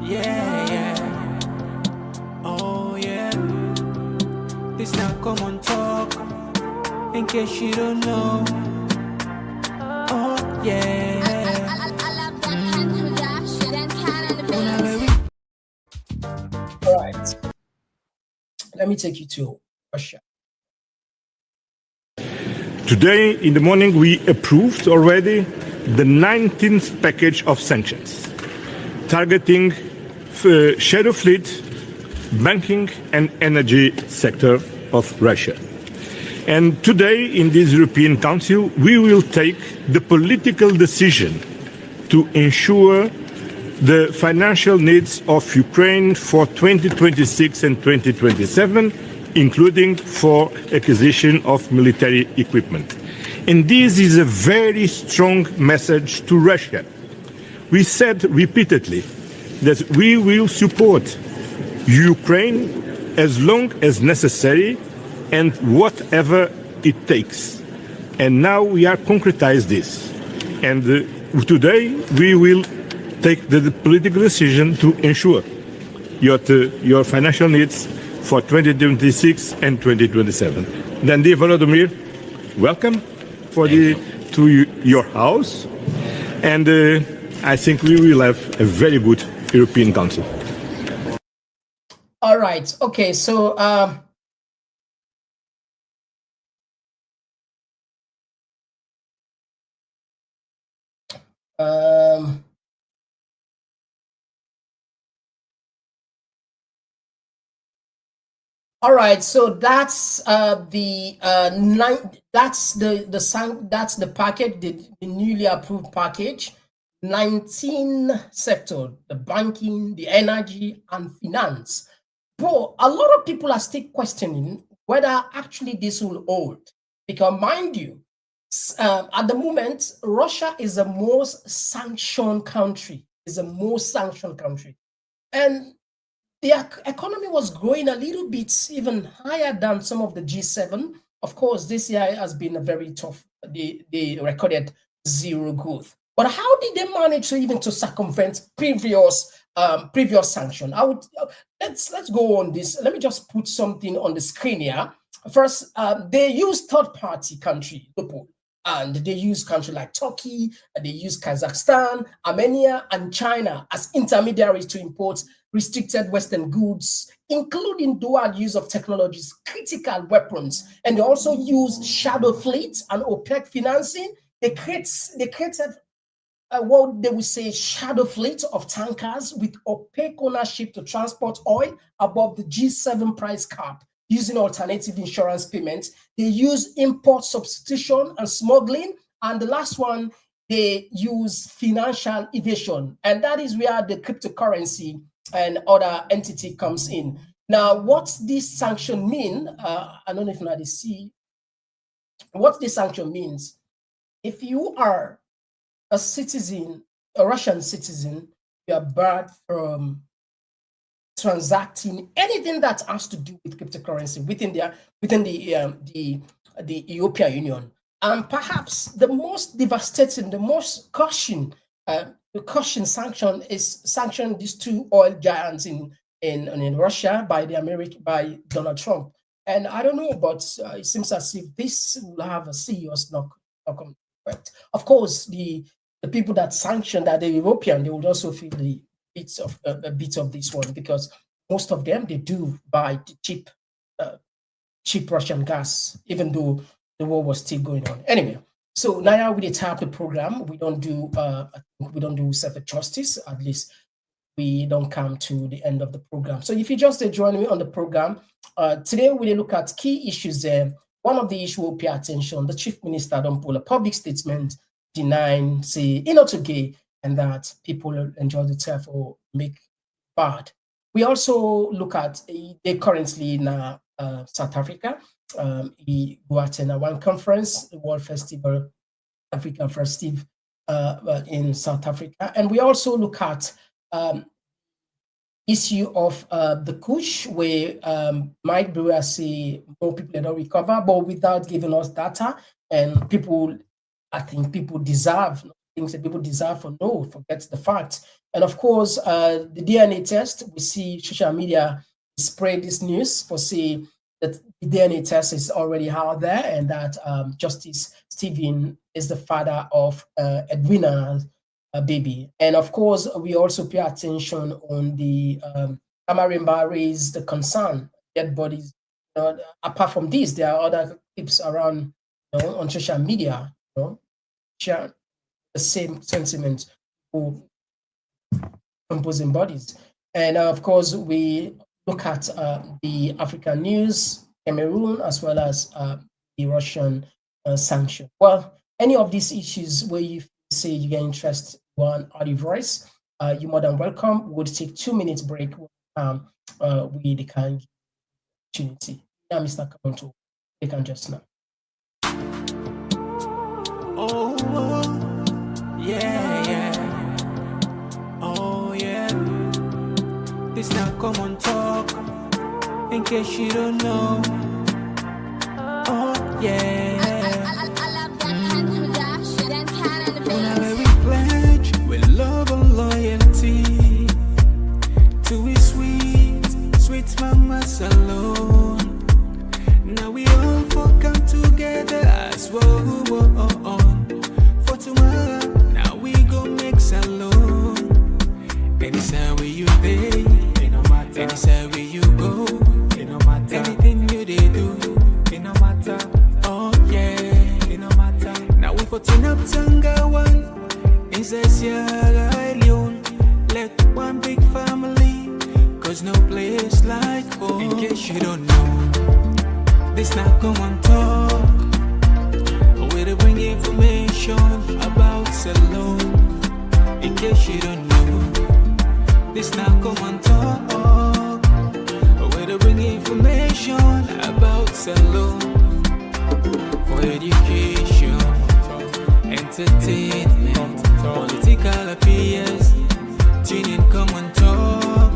Speaker 1: yeah. This now Komon-Tok. In case you don't know. Oh yeah.
Speaker 3: All right. Let me take you to Russia.
Speaker 15: Today in the morning we approved already the 19th package of sanctions targeting shadow fleet, banking and energy sector of Russia. And today in this European Council we will take the political decision to ensure the financial needs of Ukraine for 2026 and 2027, including for acquisition of military equipment. And this is a very strong message to Russia. We said repeatedly that we will support Ukraine as long as necessary and whatever it takes And now we are concretize this. And today we will take the political decision to ensure your financial needs for 2026 and 2027. Then, dear Volodymyr, welcome to your house. And I think we will have a very good European Council.
Speaker 3: All right. Okay. So, all right, so that's the package, the newly approved package. 19 sector, the banking, the energy, and finance. But a lot of people are still questioning whether actually this will hold, because mind you, at the moment, Russia is the most sanctioned country. And the economy was growing a little bit even higher than some of the G7. Of course, this year has been a very tough. They recorded zero growth. But how did they manage to circumvent previous sanction? Let's go on this. Let me just put something on the screen here. First, they use third-party country, and they use countries like Turkey, they use Kazakhstan, Armenia, and China as intermediaries to import restricted Western goods, including dual use of technologies, critical weapons, and they also use shadow fleets and OPEC financing. They created what they would say shadow fleet of tankers with opaque ownership to transport oil above the G7 price cap using alternative insurance payments. They use import substitution and smuggling. And the last one, they use financial evasion. And that is where the cryptocurrency and other entity comes in. Now, what this sanction mean? I don't know if you see what this sanction means. If you are a citizen, a Russian citizen, you are barred from transacting anything that has to do with cryptocurrency within the European Union. And perhaps the most devastating, the most caution sanction is sanction these two oil giants in Russia by by Donald Trump. And I don't know, but it seems as if this will have a serious knock-on effect. Of course, the people that sanction that the European, they would also feel the a bit of this one, because most of them, they do buy the cheap Russian gas, even though the war was still going on. Anyway, so now we tap the program. We don't do self-justice. At least we don't come to the end of the program. So if you just join me on the program, today we look at key issues there. One of the issues will pay attention. The chief minister don't pull a public statement denying, say, to and that people enjoy the turf or make bad. We also look at they currently in South Africa. He go attend one conference, the World Festival, African Festive in South Africa. And we also look at issue of the Kush, where might be say more people don't recover, but without giving us data. And people, I think people deserve things that people deserve for forget the fact. And of course, the DNA test, we see social media spread this news for say that the DNA test is already out there, and that Justice Stephen is the father of Edwina's baby. And of course, we also pay attention on the Amarimba raised the concern, dead bodies. Apart from this, there are other clips around on social media, share the same sentiment for composing bodies. And of course, we look at the African news, Cameroon, as well as the Russian sanction. Well, any of these issues where you say you get interest in audio voice, you're more than welcome. We'll take 2 minutes break. We the kind opportunity. Now, Mr. Komon-Tok, you can just now.
Speaker 1: Oh, yeah. Oh, yeah. This now Komon-Tok, in case you don't know. Oh, yeah. where you go, it no matter. Anything you they do, it no matter. Oh yeah, it no matter. Now we for turn up Tanga one. It's a Sierra Leone. Let one big family, cause no place like home. In case you don't know, this not Komon-Tok. We to bring information about Salon. In case you don't know, this not Komon-Tok. We to bring information about Salon. For education, entertainment, political affairs. Tune in Komon-Tok.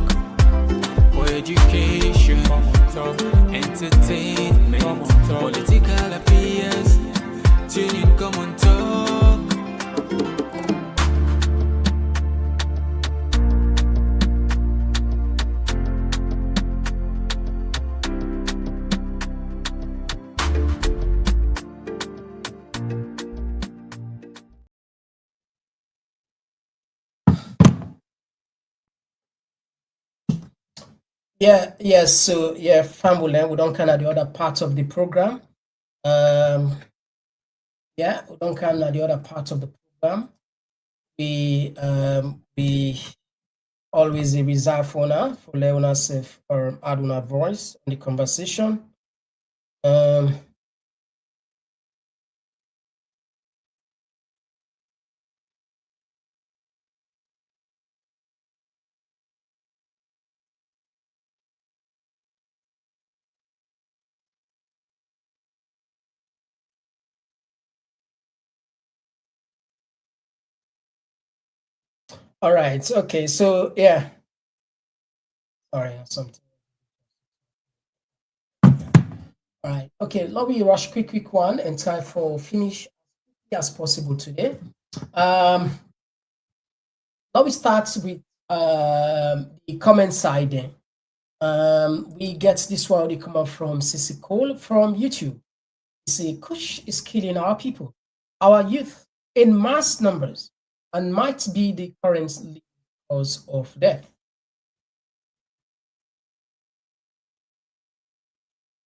Speaker 1: For education, entertainment, political affairs. Tune in Komon-Tok.
Speaker 3: Yes, so yeah, Fambulen, we don't kind of the other part of the program. Yeah, we don't kind of the other part of the program. We always reserve for now for Leona Sef or Aduna voice in the conversation. All right. Okay. So yeah. Sorry, something. All right. Okay. Let me rush quick one and try for finish as possible today. Let me start with the comment side. We get this one. They come up from Sissy Cole from YouTube. You see, Kush is killing our people, our youth, in mass numbers, and might be the current cause of death.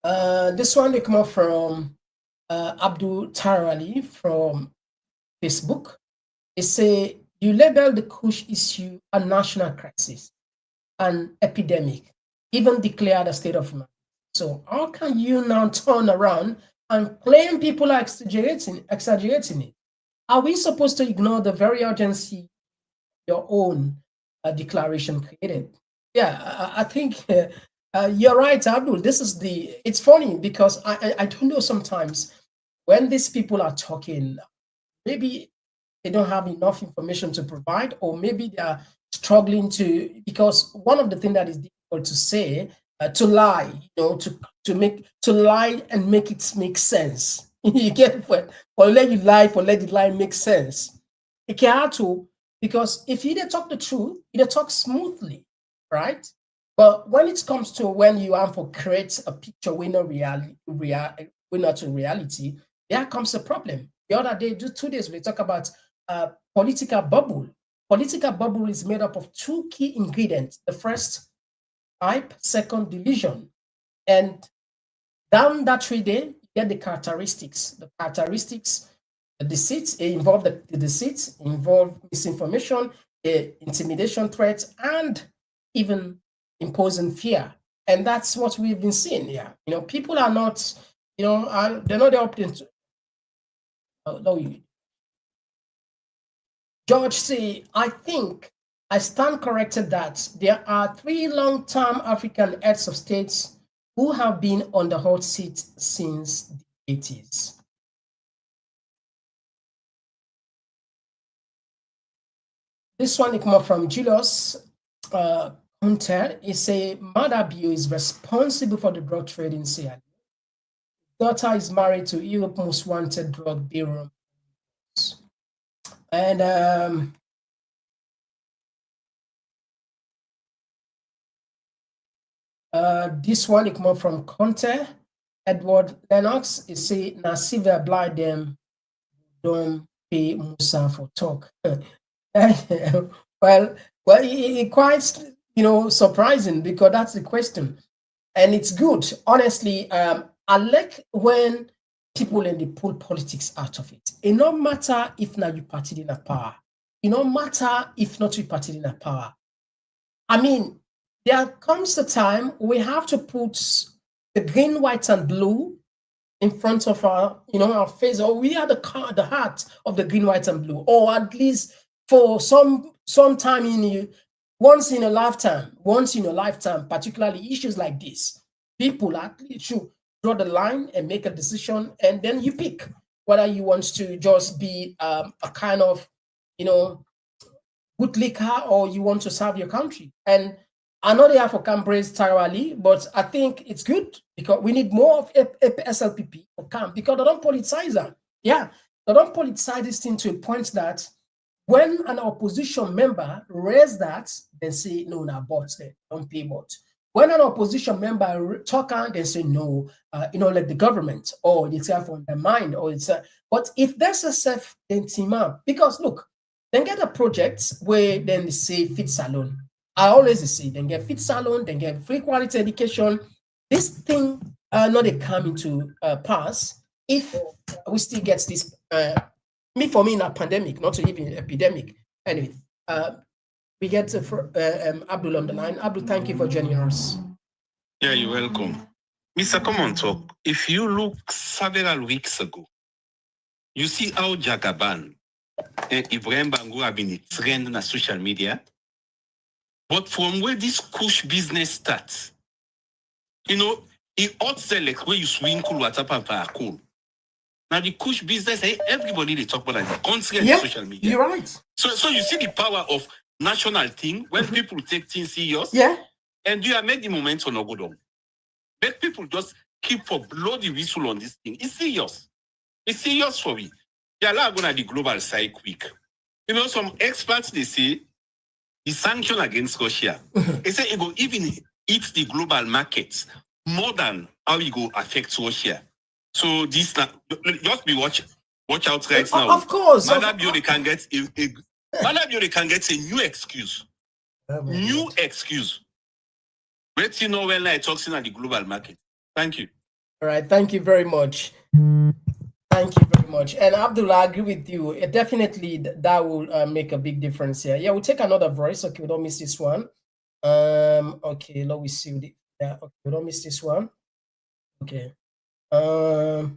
Speaker 3: This one they come up from Abdul Tarali from Facebook. They say you label the Kush issue a national crisis, an epidemic, even declared a state of emergency. So how can you now turn around and claim people are exaggerating it? Are we supposed to ignore the very urgency your own declaration created? Yeah, I think you're right, Abdul. It's funny because I don't know sometimes when these people are talking, maybe they don't have enough information to provide, or maybe they are struggling because one of the things that is difficult to say, to lie, to lie and make it make sense. You get what? Or let the lie make sense. It can't to, because if you talk the truth, you talk smoothly, right? But when it comes to when you want to create a picture we're not in reality, there comes a problem. The other day, 2 days, we talk about political bubble. Political bubble is made up of two key ingredients. The first, hype, second, delusion. And down that 3 day, you get the characteristics. The characteristics, the deceit, involve the deceit, involve misinformation, intimidation, threats, and even imposing fear. And that's what we've been seeing here. People are not, they're not opting to. George C., I think I stand corrected that there are 3 long-term African heads of states who have been on the hot seat since the 80s. This one comes up from Julius Hunter. He say Madabio is responsible for the drug trade in Sierra Leone. Daughter is married to Europe's most wanted drug bureau. And this one it come up from Conte. Edward Lennox is say na Sylvia blind them don't pay Musa for talk. well, he quite surprising because that's the question. And it's good. Honestly, I like when people in the pull politics out of it. It no matter if now you party in a power. It no matter if not you party in a power. I mean, there comes a time we have to put the green, white, and blue in front of our face, or we are the heart of the green, white, and blue, or at least for some time once in a lifetime, particularly issues like this, people at least should draw the line and make a decision, and then you pick whether you want to just be a kind of, bootlicker, or you want to serve your country. And I know they have for camp praise thoroughly, but I think it's good because we need more of SLPP for camp because they don't politicize that. Yeah, they don't politicize this thing to a point that when an opposition member raise that, they say, no, bots, they don't pay bots. When an opposition member talk out, they say, no, like the government, or it's undermined, or it's but if there's a self team up, because look, then get a project where then they say fit salon. I always say then get fit salon, then get free quality education. This thing not a come into pass if we still get this for me in a pandemic, not even epidemic. Anyway, we get Abdul on the line. Abdul, thank you for joining us.
Speaker 16: Yeah, you're welcome. Mr. Komon-Tok, if you look several weeks ago, you see how Jagaban and Ibrahim Bangu have been a trend on social media. But from where this kush business starts, it ought to like where you swing cool water and cool. Now the kush business, everybody they talk about that constantly on social media.
Speaker 3: You're right.
Speaker 16: So you see the power of national thing when people take things serious.
Speaker 3: Yeah.
Speaker 16: And you are made the momentum no go down. Let people just keep for bloody whistle on this thing. It's serious. It's serious for me. They are going to the global side quick. Some experts, they say the sanction against Russia, they say it will even hit the global markets more than how it will affect Russia. So this just be watch out right now.
Speaker 3: Of course.
Speaker 16: Madam Biore can get a new excuse. New excuse. Let you know when I talk at the global market. Thank you.
Speaker 3: All right. Thank you very much. Thank you very much. And Abdullah, I agree with you. Definitely that will make a big difference here. Yeah, we'll take another voice. Okay, we don't miss this one. Okay, let me see. Yeah, okay, we don't miss this one. Okay. What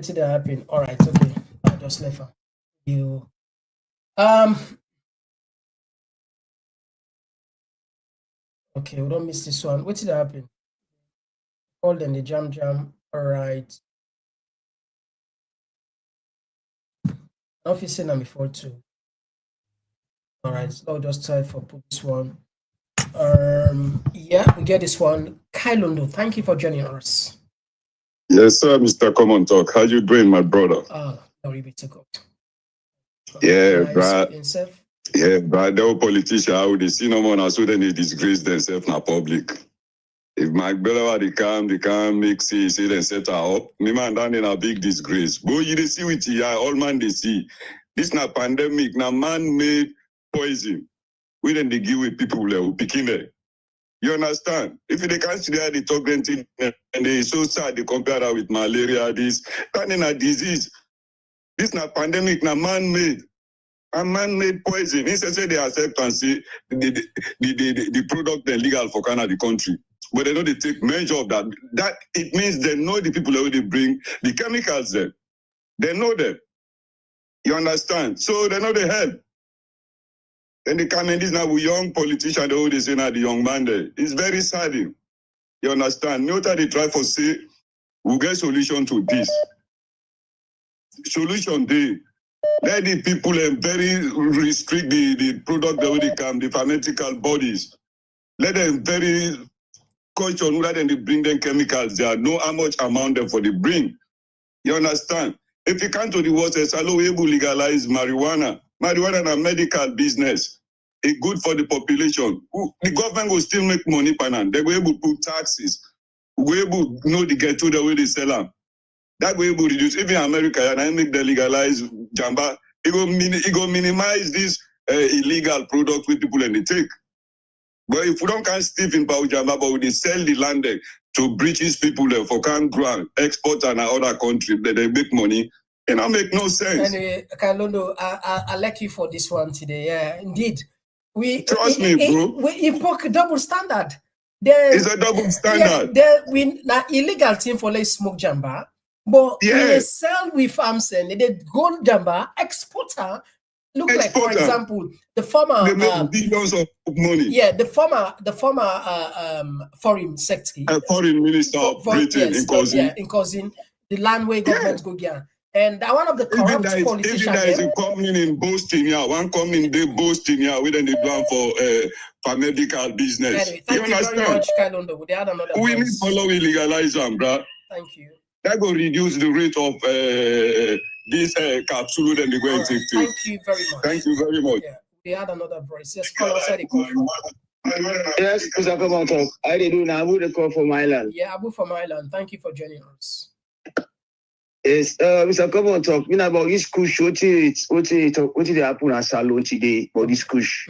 Speaker 3: did that happen? All right, okay. I just left her. You okay, we don't miss this one. What did that happen? Hold on the jam. All right. Office number 42. All right, so I'll just try for put this one. Yeah, we get this one. Kailondo, thank you for joining us.
Speaker 17: Yes, sir, Mr. Komon-Tok. How you doing, my brother?
Speaker 3: Sorry, we took up.
Speaker 17: Yeah, but the whole politician, how they see no more, so then they disgrace themselves in public. If my brother they can't make see them set her up. Me man down in a big disgrace. But you see with the all man they see. This na pandemic, na man-made poison. We then they give with people who picking it. You understand? If they can't see that they talk anything and they so sad they compare that with malaria, this kind of a disease. This na pandemic, na man-made. A man-made poison. Instead they accept and say the product they legal for Canada, the country. But they know they take measure of that. That it means they know the people that they bring the chemicals there. They know them. You understand? So they know they help. Then they come in this now with young politicians, they say now the young man there. It's very sad. You understand? No time they try for say we'll get solution to this. Solution they let the people very restrict the product that they come, the pharmaceutical bodies. Let them very culture rather than they bring them chemicals. There are no how much amount them for the bring. You understand? If you come to the water, it's able to legalize marijuana. Marijuana is a medical business. It's good for the population. The government will still make money, panan. They will able to put taxes. We will able to know the get to the way they sell them. That will able to reduce. Even America, and I make the legalize jamba. It will minimize this illegal product with people and they take. But if we don't can Steve in Baujamba, but we sell the land there to British people there for can grow and export and other country that they make money, and that make no sense.
Speaker 3: Anyway, Kalondo, I like you for this one today. Yeah, indeed.
Speaker 17: Trust me, bro.
Speaker 3: We import double standard.
Speaker 17: It's a double standard.
Speaker 3: Yeah, we na illegal thing for like smoke jamba, but they sell with farms and they gold jamba exporter. Look like, for example, the former
Speaker 17: they make billions of money.
Speaker 3: Yeah, the former foreign secretary,
Speaker 17: foreign minister of Britain in
Speaker 3: causing the land where government go get. And one of the corrupt politicians.
Speaker 17: Even there is a company in Boston, one company in Boston, where they plan for medical business.
Speaker 3: Anyway, thank you very much, Kalondo.
Speaker 17: We need to follow legalize them, bro.
Speaker 3: Thank you.
Speaker 17: That will reduce the rate of this capsule and the going to.
Speaker 3: Thank you very much.
Speaker 17: Thank you very much.
Speaker 3: Yeah, we had another voice. Yes, call outside the call.
Speaker 18: Yes, Mr. Komon-Tok. I did do now. Abu the call from Ireland.
Speaker 3: Yeah, Abu from Ireland. Thank you for joining us.
Speaker 18: Yes, Mr. Komon-Tok. You know about this kush. What did happen at Salon today about this kush?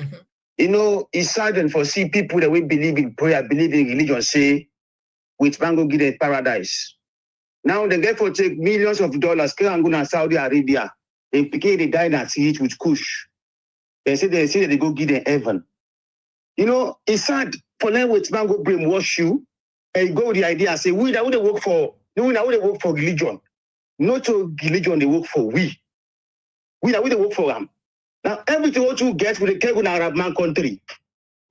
Speaker 18: You know, it's saddened for see people that we believe in prayer, believe in religion, say, with mango give them paradise. Now they get for take millions of dollars, can go to Saudi Arabia. They pick they die and see it with kush. They say that they go give them heaven. You know, it's sad for them with mango brainwash you and you go with the idea and say, we that would work for religion. Not to religion they work for we. We that would work for them. Now everything what you get with the Kegu Arab man country,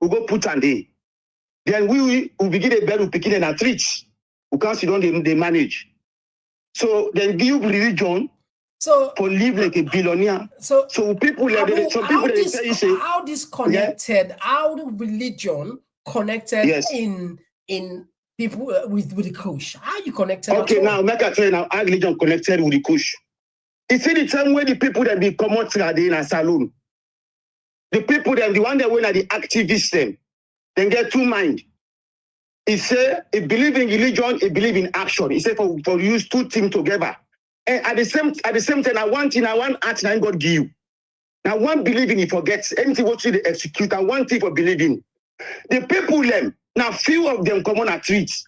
Speaker 18: we go put on there. Then we begin a bed, we begin in a treat. We can't sit down, they manage. So then give religion for live like a billionaire.
Speaker 3: So
Speaker 18: people
Speaker 3: how this connected, how the religion connected in people with the kush. How you connected?
Speaker 18: Okay, now make a tell you now how religion connected with the kush. It's in the same way the people that be Komon-Tok in a saloon. The people that the one that went at the activists them, then get two mind. He say he believe in religion, he believe in action. He say for use two things together. And at the same time, I want act and God give you. Now one believing he forgets anything what you execute, and one thing for believing. The people them, now few of them come on at treats.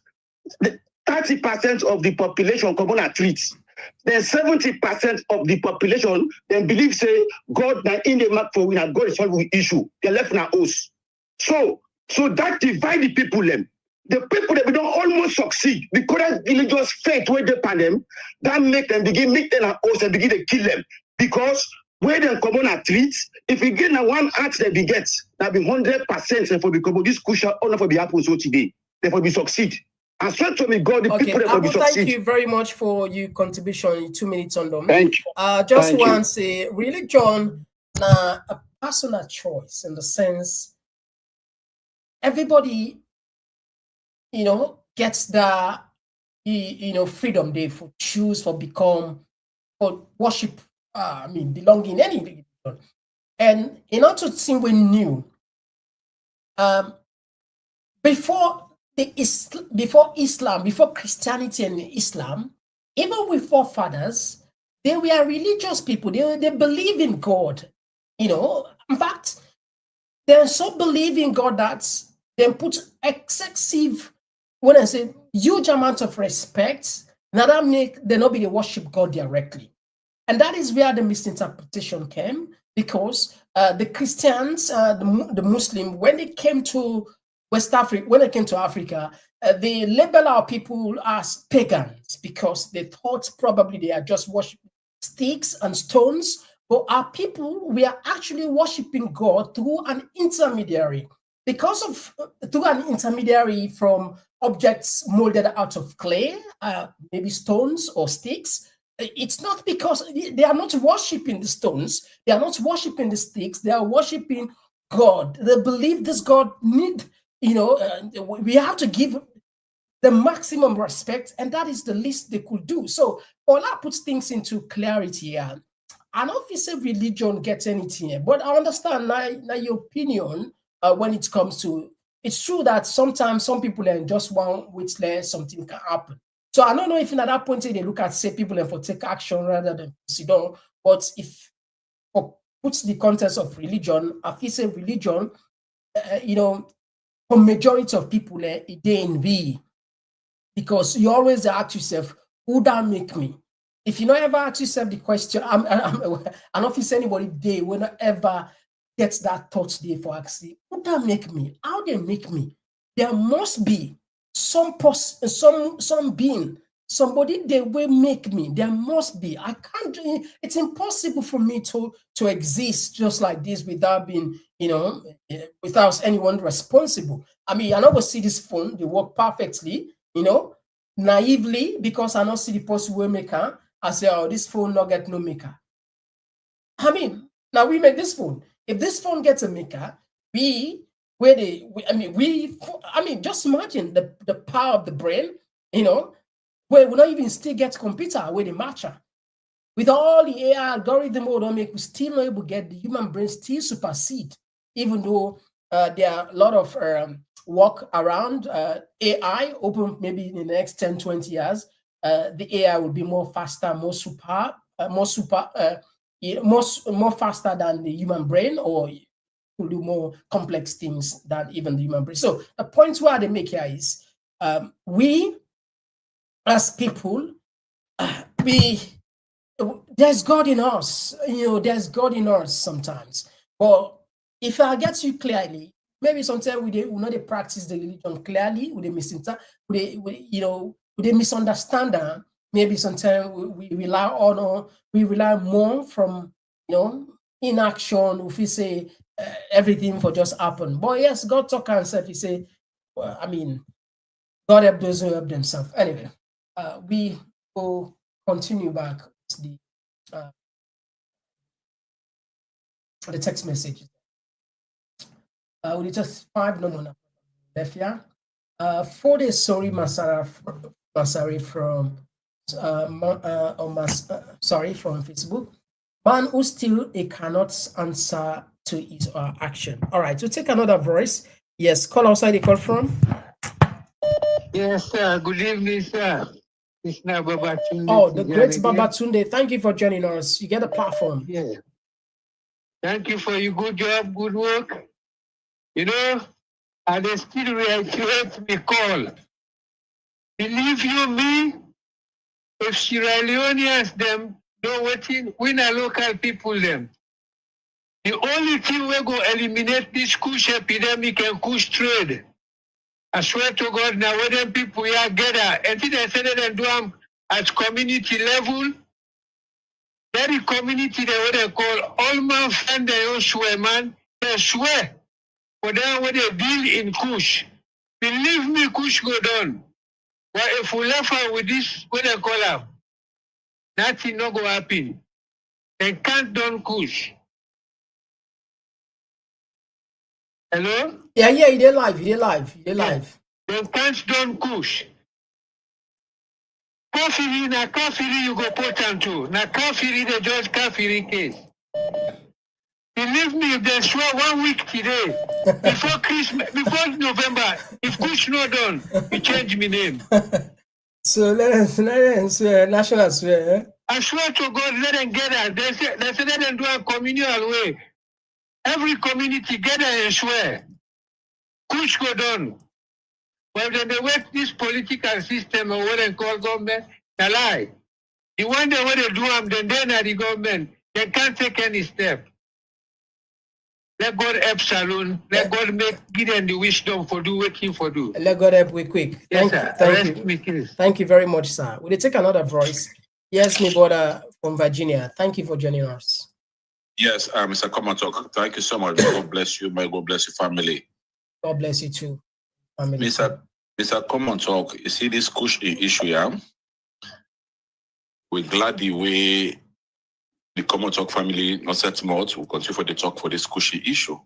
Speaker 18: 30% of the population come on at treats. Then 70% of the population then believe say God now in the mark for winner, God is solving the issue. They left now us. So that divide the people them. The people that we don't almost succeed because religious faith where they pan them, that make them begin and begin to kill them. Because where they come on at treats, if we get one act that we get, that be 100% for become this cushion honor for the happen so today. Therefore we succeed. And swear to me, God, the people that we succeed.
Speaker 3: Thank you very much for your contribution in 2 minutes on them.
Speaker 18: Thank you.
Speaker 3: Just want to say, religion, a personal choice in the sense everybody gets the freedom they for choose for become for worship belong in any religion. And in order to think we knew before Islam, before Christianity and Islam, even with forefathers, they were religious people. They believe in God. In fact, they so believe in God that they put excessive, when I say huge amount of respect, now that make they not be the worship God directly. And that is where the misinterpretation came, because the Christians, the Muslim, when they came to West Africa, when they came to Africa, they label our people as pagans because they thought probably they are just worshiping sticks and stones. But our people, we are actually worshiping God through an intermediary. Through an intermediary from objects molded out of clay, maybe stones or sticks. It's not because they are not worshiping the stones, they are not worshiping the sticks, they are worshiping God. They believe this God need, we have to give the maximum respect, and that is the least they could do. So Ola puts things into clarity here. I don't think say religion gets anything here, but I understand now your opinion when it comes to, it's true that sometimes some people are just one which something can happen. So I don't know if at that point they look at say people and for take action rather than sit down. But if puts the context of religion, I feel say religion, for majority of people, they in we. Because you always ask yourself, who that make me? If you not ever ask yourself the question, I don't know if anybody day will not ever get that thought day for asking, who that make me? How they make me? There must be some being, somebody they will make me. There must be. I can't. It's impossible for me to exist just like this without being, without anyone responsible. I mean, I never see this phone. They work perfectly. Naively, because I don't see the possible maker. I say, oh, this phone not get no maker. I mean, now we make this phone. If this phone gets a maker, just imagine the power of the brain, where we not even still get computer where they match. With all the AI algorithm we still not able to get the human brain still supersede, even though there are a lot of work around AI open maybe in the next 10, 20 years. The AI will be more faster, more faster than the human brain, or will do more complex things than even the human brain. So the point where they make here is we as people, there's God in us, there's God in us sometimes. But if I get you clearly, maybe sometimes we know they practice the religion clearly, we misunderstand them. Maybe sometimes we rely more from inaction. If we say everything for just happen, but yes, God talk himself. He say, well, I mean, God help those who help themselves. Anyway, we will continue back to the text message. We just 5 no left here. 4 days sorry Masari from from Facebook. Man who still cannot answer to his action. All right, we'll take another voice. Yes, call outside the call from.
Speaker 19: Yes, sir. Good evening, sir. It's now Babatunde.
Speaker 3: Oh, the great Babatunde. Thank you for joining us. You get a platform.
Speaker 19: Yeah. Thank you for your good job, good work. And they still reiterate me call. Believe you me, if Sierra Leoneans them know what we are local people them. The only thing we go eliminate this kush epidemic and kush trade. I swear to God, now when them people here gather, and they say they do them at community level, that is community what they call all man friend they all swear, man. They swear for them when they deal in kush. Believe me, kush go down. But if we left her with this, what they call her, nothing not go happen. They can't done kush. Hello?
Speaker 3: Yeah, they're live. They live.
Speaker 19: They can't done kush. Kafiri na kafiri you go put on to. Na kafiri the judge kafiri case. Believe me, if they swear 1 week today, before Christmas, before November, if kush not done, you change my name.
Speaker 3: So let us swear, national swear. Eh?
Speaker 19: I swear to God, let them get out. They say let them do a communal way. Every community gather and swear. Kush go down. But then they wait this political system or what they call government, they lie. The one they want to do them, then they're the government. They can't take any step. Let God help Salon. Let God give them the wisdom for do what he for do.
Speaker 3: Let God help we quick.
Speaker 19: Yes,
Speaker 3: Thank you. Thank you very much, sir. We'll take another voice. Yes, my brother from Virginia. Thank you for joining us.
Speaker 20: Yes, Mr. Komon-Tok. Thank you so much. God bless you. May God bless your family.
Speaker 3: God bless you too. Family.
Speaker 20: Mr. Komon-Tok, you see this cushy issue, yeah? We're glad the way the Komon-Tok family not set mouth will continue for the talk for this cushy issue.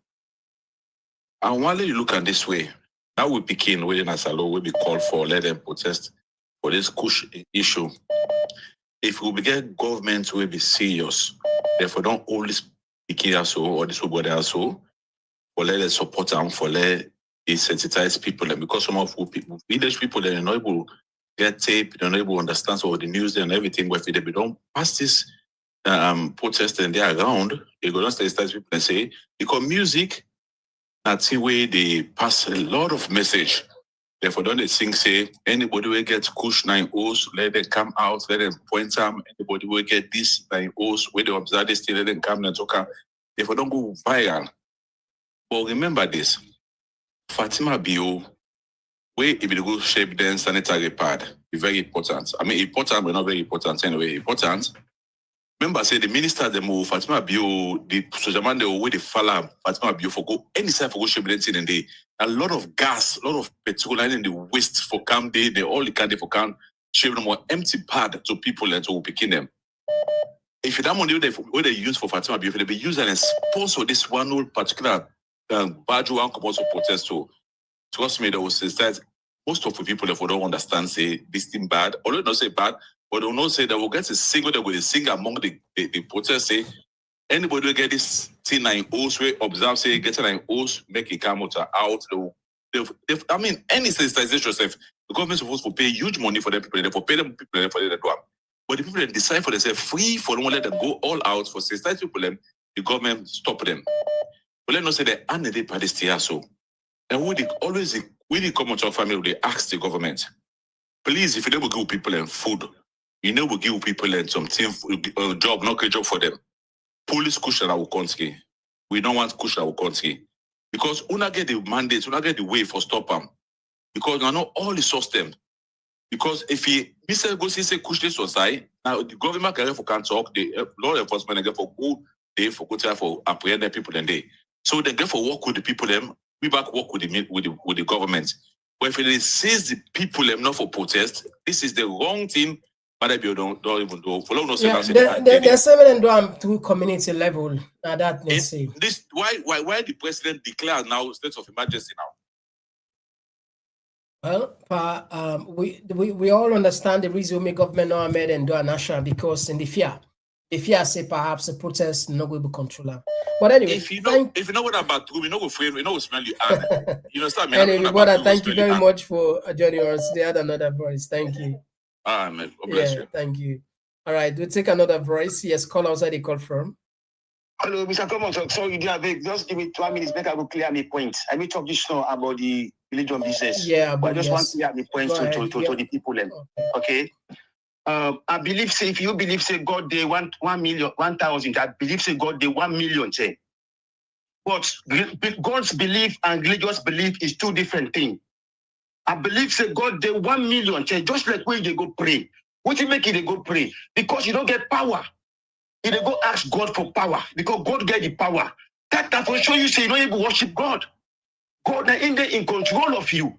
Speaker 20: And while you look at this way, now we begin within as a law will be called for, let them protest for this cushy issue. If we begin government will be serious, therefore don't always begin as so or this will bother as so, for let us support them, for let sensitize people, and because some of people, village people, they're not able to get tape, they're not able to understand all the news and everything, but if they don't pass this protest and they're around, they go down to sensitize people and say, because music That's the way they pass a lot of message. Therefore, don't they think, say, anybody will get kush 9 O's, let them come out, let them point them. Anybody will get this 9 O's, where they observe this, let them come and talk. Therefore, don't go viral. But remember this, Fatima Bio, where if you go shape then sanitary pad, is very important. I mean, important, but not very important anyway. Important. Remember, say the minister, the move, Fatima Bio, the Sojaman, the way they follow Fatima Bio for go, any side for go shape anything in the a lot of gas, a lot of petrol in the waste for camp day, they all the candy for camp, shape them more empty pad to people and to picking them. If that money they use for Fatima Bio, if they be used and sponsor this one whole particular badge one commercial protest to trust me, that was that most of the people that don't understand say this thing bad, although not say bad, but they will not say that we'll get a single that will sing among the protests say anybody will get this T9 O's where observe say get 9 O's, make it come out. I mean, any sensitization yourself, the government is supposed to pay huge money for them people, for pay them people for them to do. But the people that decide for themselves free for them, let them go all out for sensitized people, the government stop them. But let us say that and they party still so. And we always we the Komon-Tok family they ask the government, please, if you don't give people and food, you know we give people and something job, not a job for them. Police cushion our country. We don't want cushion our country. Because we not get the mandate, we not get the way for stop them. Because we know all the system. Because if he Mr. Go say cushion society, now the government can for can't talk, the law enforcement can for go they for go try for apprehend the people and they. So they get for work with the people them, we back work with the government. But if it says the people them not for protest, this is the wrong thing. But I don't even do. Follow no.
Speaker 3: Yeah, they're saying them to community level. Now that they say.
Speaker 20: This why the president declared now state of emergency now?
Speaker 3: Well, we all understand the reason we government now made and do a national because in the fear say perhaps the protest no will be controlled. But anyway,
Speaker 20: if you know what about you know afraid, you know smell you and you know start.
Speaker 3: Anyway, brother, thank you very much for joining us. They had another voice. Thank you.
Speaker 20: Man, God bless you.
Speaker 3: Thank you. All right, we'll take another voice. Yes, call outside the call from.
Speaker 18: Hello, Mr. Komon-Tok. Sorry, just give me 2 minutes. Make I go clear my point. I will talk just now about the religion business.
Speaker 3: Yeah,
Speaker 18: but I just want to clear the point to the people. Okay. I believe say if you believe say God they 1,000, I believe say God they 1 million say. But God's belief and religious belief is two different things. I believe say God they 1 million say just like when they go pray. What you make it they go pray? Because you don't get power. You they go ask God for power because God get the power. That will show you say you don't even worship God. God now in control of you.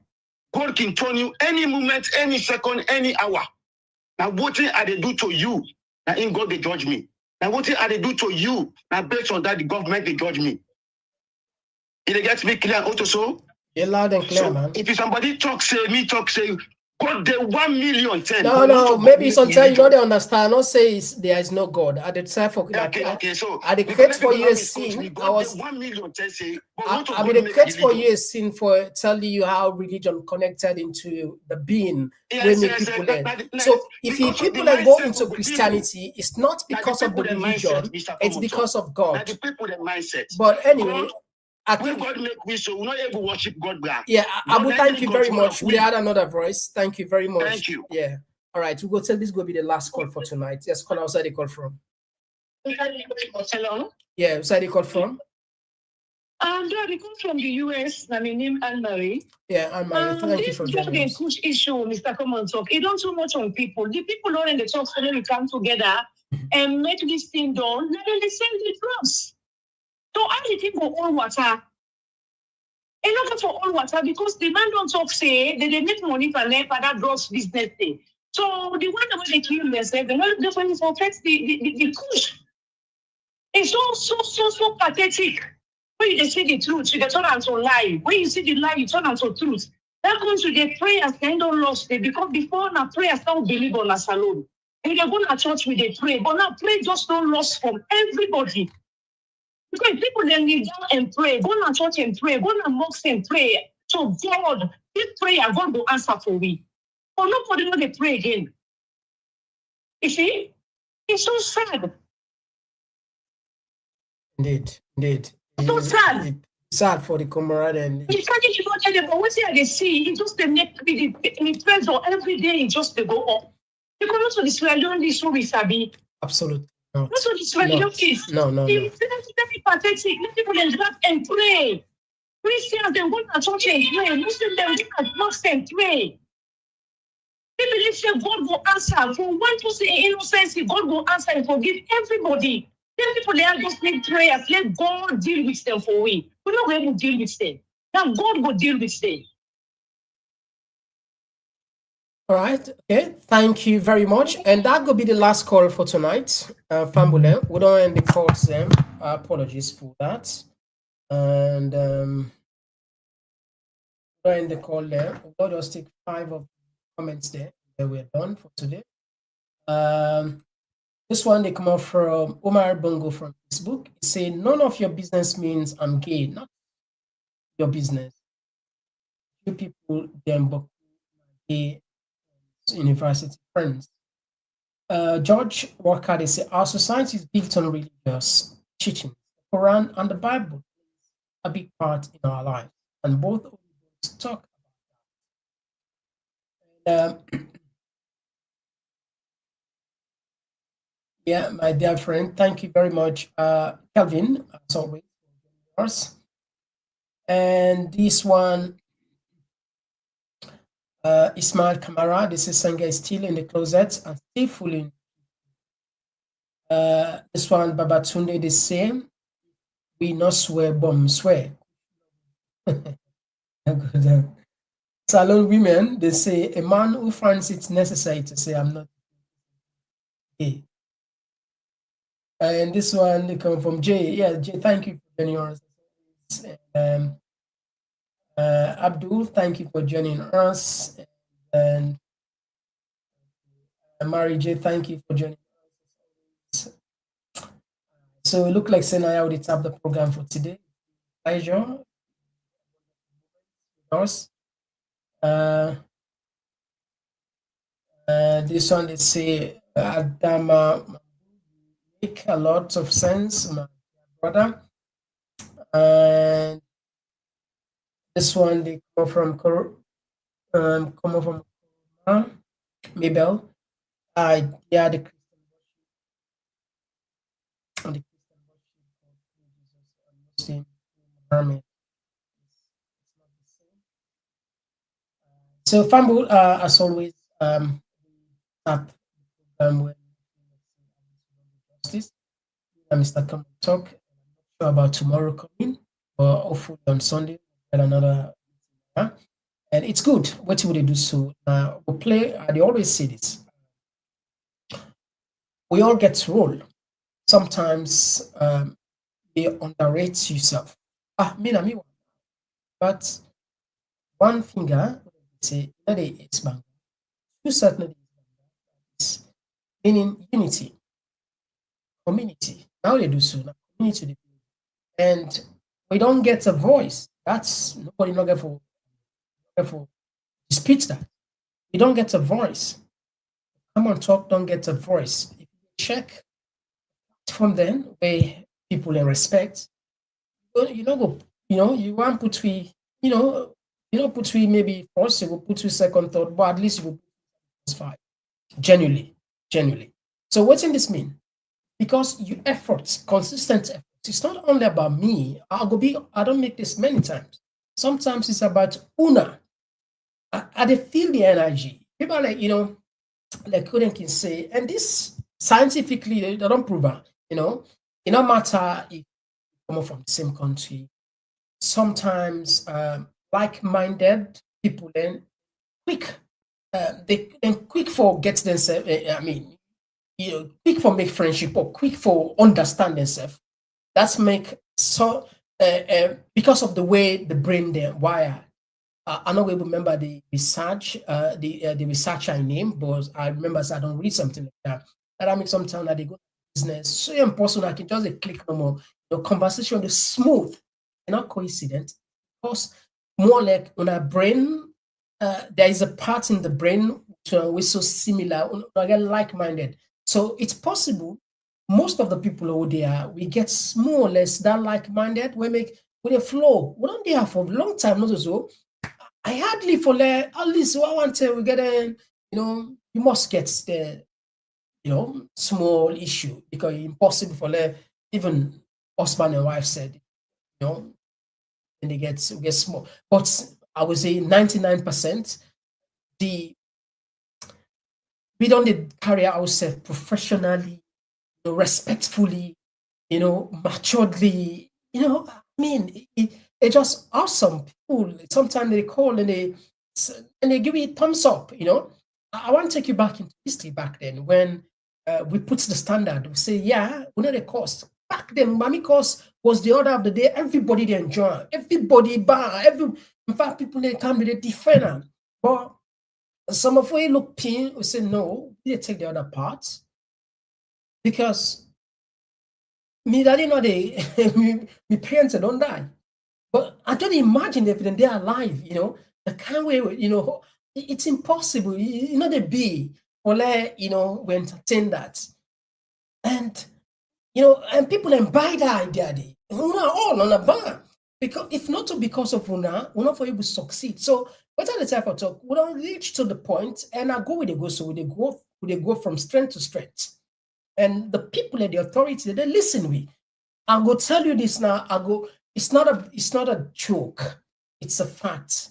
Speaker 18: God can turn you any moment, any second, any hour. Now what are they do to you? Now in God they judge me. Now what are they do to you? Now based on that the government they judge me. It gets me clear also.
Speaker 3: You're loud and clear,
Speaker 18: so
Speaker 3: man.
Speaker 18: If somebody talk say God they 1 million 10.
Speaker 3: No, maybe sometimes you know they understand. Not say there is no God. At the time for
Speaker 18: okay, so
Speaker 3: I decree for you a sin. I was
Speaker 18: 1 million 10 say.
Speaker 3: I mean, decree for you a sin for telling you how religion connected into the being.
Speaker 18: Yes,
Speaker 3: people so if you people that go into Christianity, it's not because of the religion, it's because of God.
Speaker 18: The people the mindset.
Speaker 3: But anyway. I think
Speaker 18: God make we so we're not able to worship God.
Speaker 3: Yeah, I would thank you very much. We had another voice. Thank you very much.
Speaker 18: Thank you.
Speaker 3: Yeah. All right, we'll go tell this will be the last call for tonight. Yes, call outside the call from.
Speaker 21: Hello.
Speaker 3: Yeah, outside the call from.
Speaker 21: They come from the US. My name Anne-Marie.
Speaker 3: Yeah, Anne-Marie. Thank you for joining us.
Speaker 21: This issue, Mr. Komon-Tok. It don't too much on people. The people don't in the talk so we come together and make this thing done. Now then they send the drugs. So how the people all water? And not for all water because the man don't talk say they make money for that drugs business thing. So the one that they kill themselves, the one that affects the push. It's so pathetic. When you say the truth, you turn out to lie. When you see the lie, you turn out to truth. That comes to the prayers kind of lost it because before now prayers don't believe on us alone. And they're going to church with they pray, but now pray just don't lost from everybody. Because people then kneel down and pray, go to church and pray, go to mosque and pray. So God, this prayer, God will answer for me. But nobody know they pray again. You see? It's so sad.
Speaker 3: Indeed.
Speaker 21: So sad.
Speaker 3: sad for the comrade and
Speaker 21: you can't even tell them, but what's here they see, it just they make the pressure every day, it just they go up. Because also the Sierra Leone is so we sabi.
Speaker 3: Absolutely not.
Speaker 21: Also the Sierra Leone is.
Speaker 3: No.
Speaker 21: It's very pathetic. Let people interact and pray. Christians, they go to church and pray. Muslims, they go to mosque and pray. They believe that God will answer. For one person in innocence, God will answer and forgive everybody. Then people, they are just make prayers. Let God deal with them for we. We're not going to deal with them. Now God will deal with them.
Speaker 3: All right. Okay. Thank you very much. And that will be the last call for tonight. Fambule, we don't end the calls then. Apologies for that. And we'll end the call there. We'll just take 5 of the comments there. We're done for today. This one, they come up from Omar Bongo from Facebook. He say, none of your business means I'm gay. Not your business. You people, them gay university friends. George Walker, they say, our society is built on religious teachings. The Quran and the Bible is a big part in our life. And both of us talk about that. Yeah, my dear friend, thank you very much, Kelvin, as always, for yours. And this one, Ismail Kamara, this is Sengeh is still in the closet and still fooling. This one, Babatunde, the same. We not swear, bomb swear. Salon women, they say, a man who finds it necessary to say, I'm not gay. And this one, they come from Jay. Yeah, Jay, thank you for joining us. Abdul, thank you for joining us. And Mary J, thank you for joining us. So it looks like Senaya already tapped the program for today. Pleasure. This one, they say, Adama, make a lot of sense, my brother. And this one, they come from Mabel. Yeah, the Christian Muslim. So Fambul, as always, tap when justice. Mr. Komon-Tok. I'm not sure about tomorrow coming, but hopefully on Sunday we'll get another. And it's good. What would they do? So we'll play. They always say this. We all get to roll. Sometimes you underrate yourself. Me. But one finger, say, it's bang. Two certainly is meaning unity, community. Now they do so. Now community, and we don't get a voice. That's nobody not get for dispute that. We don't get a voice. Komon-Tok don't get a voice. If you check from then where people in respect, you want put we, put we maybe first, you will put we second, third, but at least you will put 5. Genuinely. So what's in this mean? Because you efforts, consistent efforts, it's not only about me. I don't make this many times. Sometimes it's about una. I feel the energy. People are like, like Koden can say, and this scientifically, they don't prove it, it no matter if you come from the same country, sometimes like-minded people then quick for get themselves, quick for make friendship or quick for understand themselves. That's make so because of the way the brain they wire. I don't remember the research, the researcher name, but I remember I don't read something like that. That I mean, sometimes that they go to business so important, I can just click no more. The conversation is smooth and not coincident, because more like on our brain, there is a part in the brain we're so similar, like-minded. So it's possible most of the people over there, we get more or less that like-minded. We with a flow. We don't there for a long time, not so. I hardly for at least I want to get a, you must get the, small issue because it's impossible for even husband and wife said, and they get small. But I would say 99%, we don't carry ourselves professionally, respectfully, maturedly, I mean, it just awesome. People sometimes they call and they give you a thumbs up. I want to take you back into history back then when we put the standard. We say, yeah, we know the cost. Back then, Mami cost was the order of the day. Everybody they enjoy. Everybody buy. In fact, people they come with a defender. But some of we look pin, we say no, we take the other part because me daddy know they me parents don't die. But I don't imagine if they're alive, the kind way, it's impossible. They be or we entertain that. And and people then buy that idea. Una all on a bar. Because if not because of Una, we're not for able to succeed. So what are the type of talk? We don't reach to the point, and I go with the go. So they go from strength to strength. And the people at the authority, they listen with. I go tell you this now. It's not a joke. It's a fact.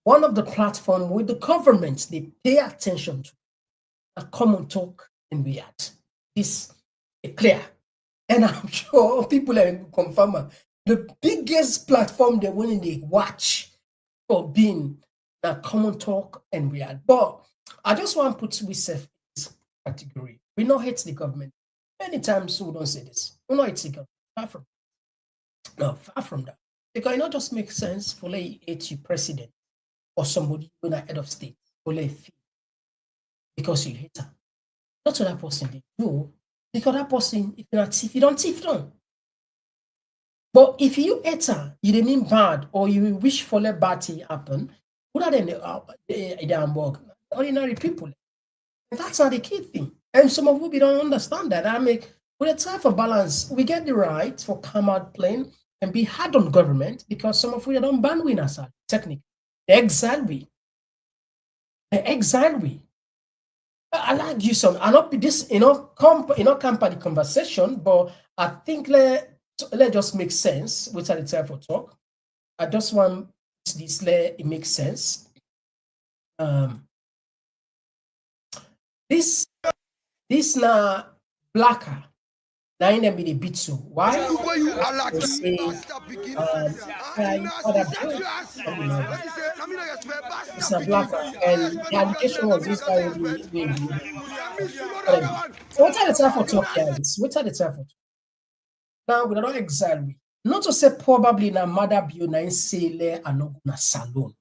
Speaker 3: One of the platform with the government, they pay attention to a Komon-Tok and we at. This is clear. And I'm sure people are confirming the biggest platform they want to watch for being a Komon-Tok and we at. But I just want to put myself in this category. We don't hate the government. Many times we don't say this. We don't hate the government. Far from that. Because it not just makes sense for like hate you president or somebody in a head of state for like because you hate her. Not to that person they do. Because that person, if you're not thief, you don't thief them. But if you hate her, you didn't mean bad or you wish for a bad thing happen, what are the ordinary people? And that's not the key thing. And some of you don't understand that. With a type of balance, we get the right for come out plain and be hard on government because some of you don't ban winners technically. They exile we. I like you some. I not be this, company conversation, but I think let just make sense without the type of talk. I just want this it makes sense. This now blacker. Now in them be the beat so. Why? They say it's a blacker and the allegation was this guy so what are the time for talk guys? What are the time for talk? Now we don't exile we. Not to say probably na mother bio na insele and no na salon.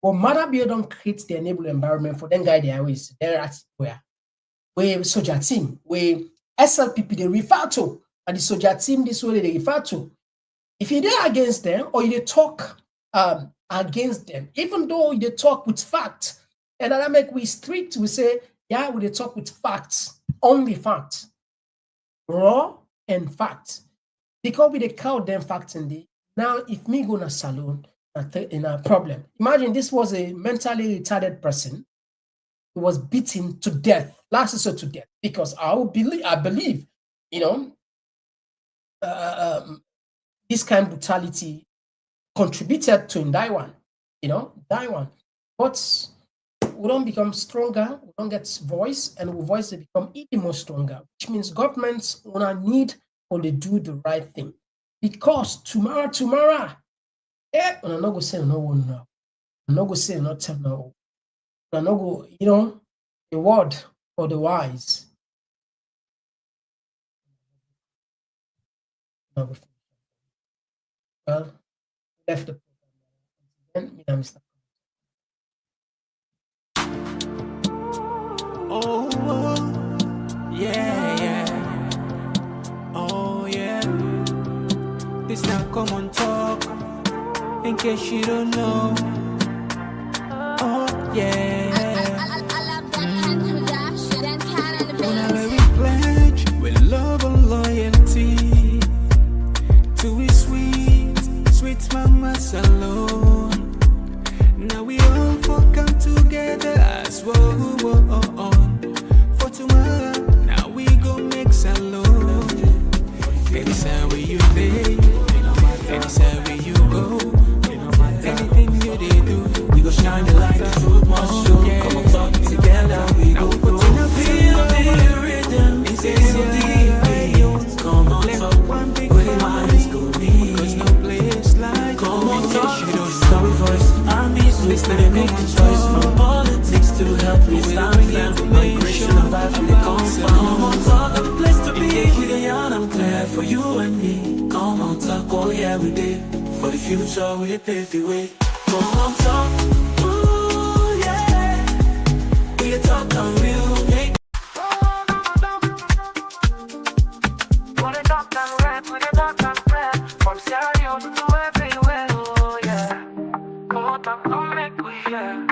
Speaker 3: But mother bio don't create the enable environment for them guy they always there at where soldier team, where SLPP they refer to, and the soldier team this way they refer to. If you are against them or you talk against them, even though you talk with facts, and that make we strict, we say, yeah, we talk with facts, only facts, raw and facts. Because we count them facts in the now if me go to salon in a problem. Imagine this was a mentally retarded person who was beaten to death, last resort to death, because I believe, this kind of brutality contributed to die one. But we don't become stronger, we don't get voice, and we voice they become even more stronger, which means governments wanna need or they do the right thing. Because tomorrow, I'm not gonna say no one now. I'm not gonna say not tell no. I'm not go, the word for the wise. Well, left the program. Then, Mr.
Speaker 1: Oh, yeah. Oh, yeah. This now Komon-Tok. In case you don't know. Oh, yeah. Whenever we pledge with love and loyalty to a sweet
Speaker 2: future, we pave the way. Komon-Tok, ooh yeah. We the talk and real, hey. We the talk and rap, we the talk and rap. From Sierra Leone to everywhere, oh yeah. Komon-Tok, come make we share.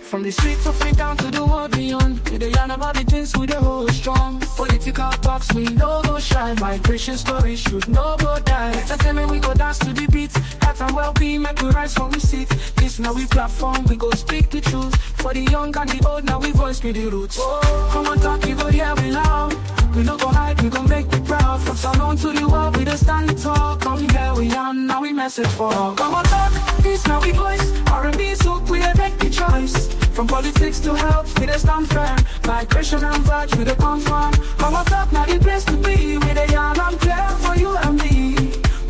Speaker 2: From the streets of Africa down to the world beyond, we dey yarn about the things we dey hold strong. Political talks we no go shy, migration stories should no go die. Entertainment we go dance to the beat, health and well-being make we rise from we seat. This now we platform, we go speak the truth. For the young and the old, now we voice with the roots. Oh, Komon-Tok, you go hear we loud. We no go hide, we go make you proud. From Salon to the world, we dey stand tall. Come here we are, now we message for all. Komon-Tok, this now we voice. R&B soak, we dey make the choice. From politics to health, we dey stand firm. Migration and vibes, we dey confirm. Komon-Tok, now the place to be. We dey yarn and clear for you and me.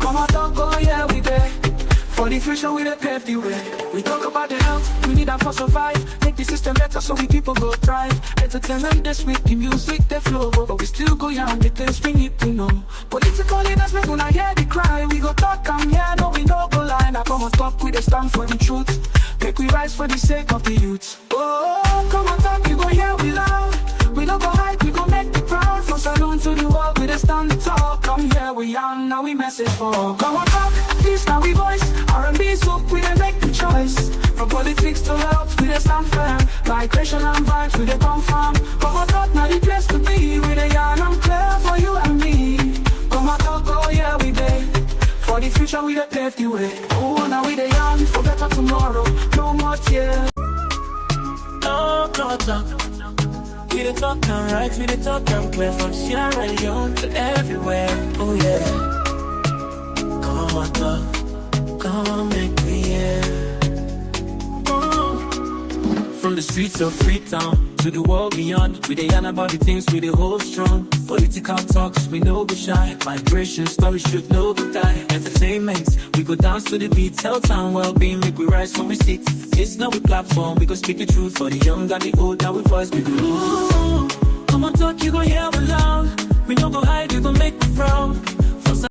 Speaker 2: Komon-Tok, oh yeah, we dey. For the future, we dey pave the way. We talk about the health, we need that for survive. Make the system better so we people go thrive. Entertainment this week, the music they flow, but we still go yarn the things we need to know. Political leaders make una hear the cry. We go talk and yeah, no we no go lie. Now Komon-Tok, we dey stand for the truth. Make we rise for the sake of the youth. Oh, Komon-Tok, you go hear we loud. We no go hide, we go make the proud. From Salon to the world, we dey stand tall. Come here we are, now we message for all. Komon-Tok, this now we voice. R&B soak, we dey make the choice. From politics to health, we dey stand firm. Migration and vibes, we dey confirm. Komon-Tok, now the place to be. We dey yarn and clear for you and me. Komon-Tok, oh yeah, we dey. For the future, we dey pave the way. Oh, now we dey yarn for better tomorrow. No more tears. No, Komon-Tok. We dey talk and right, we dey talk and clear. From Sierra Leone to everywhere. Oh yeah. Komon-Tok, come make me hear. From the streets of Freetown to the world beyond, we dey yarn about the things we dey hold strong. Political talks, we no go shy. Migration stories should no go die. Entertainment, we go dance to the beat. Health and well-being, make we rise from we seat. It's now we platform, we go speak the truth. For the young and the old, now we voice with the rules. Komon-Tok, you go hear we loud. We no go hide, we go make we proud.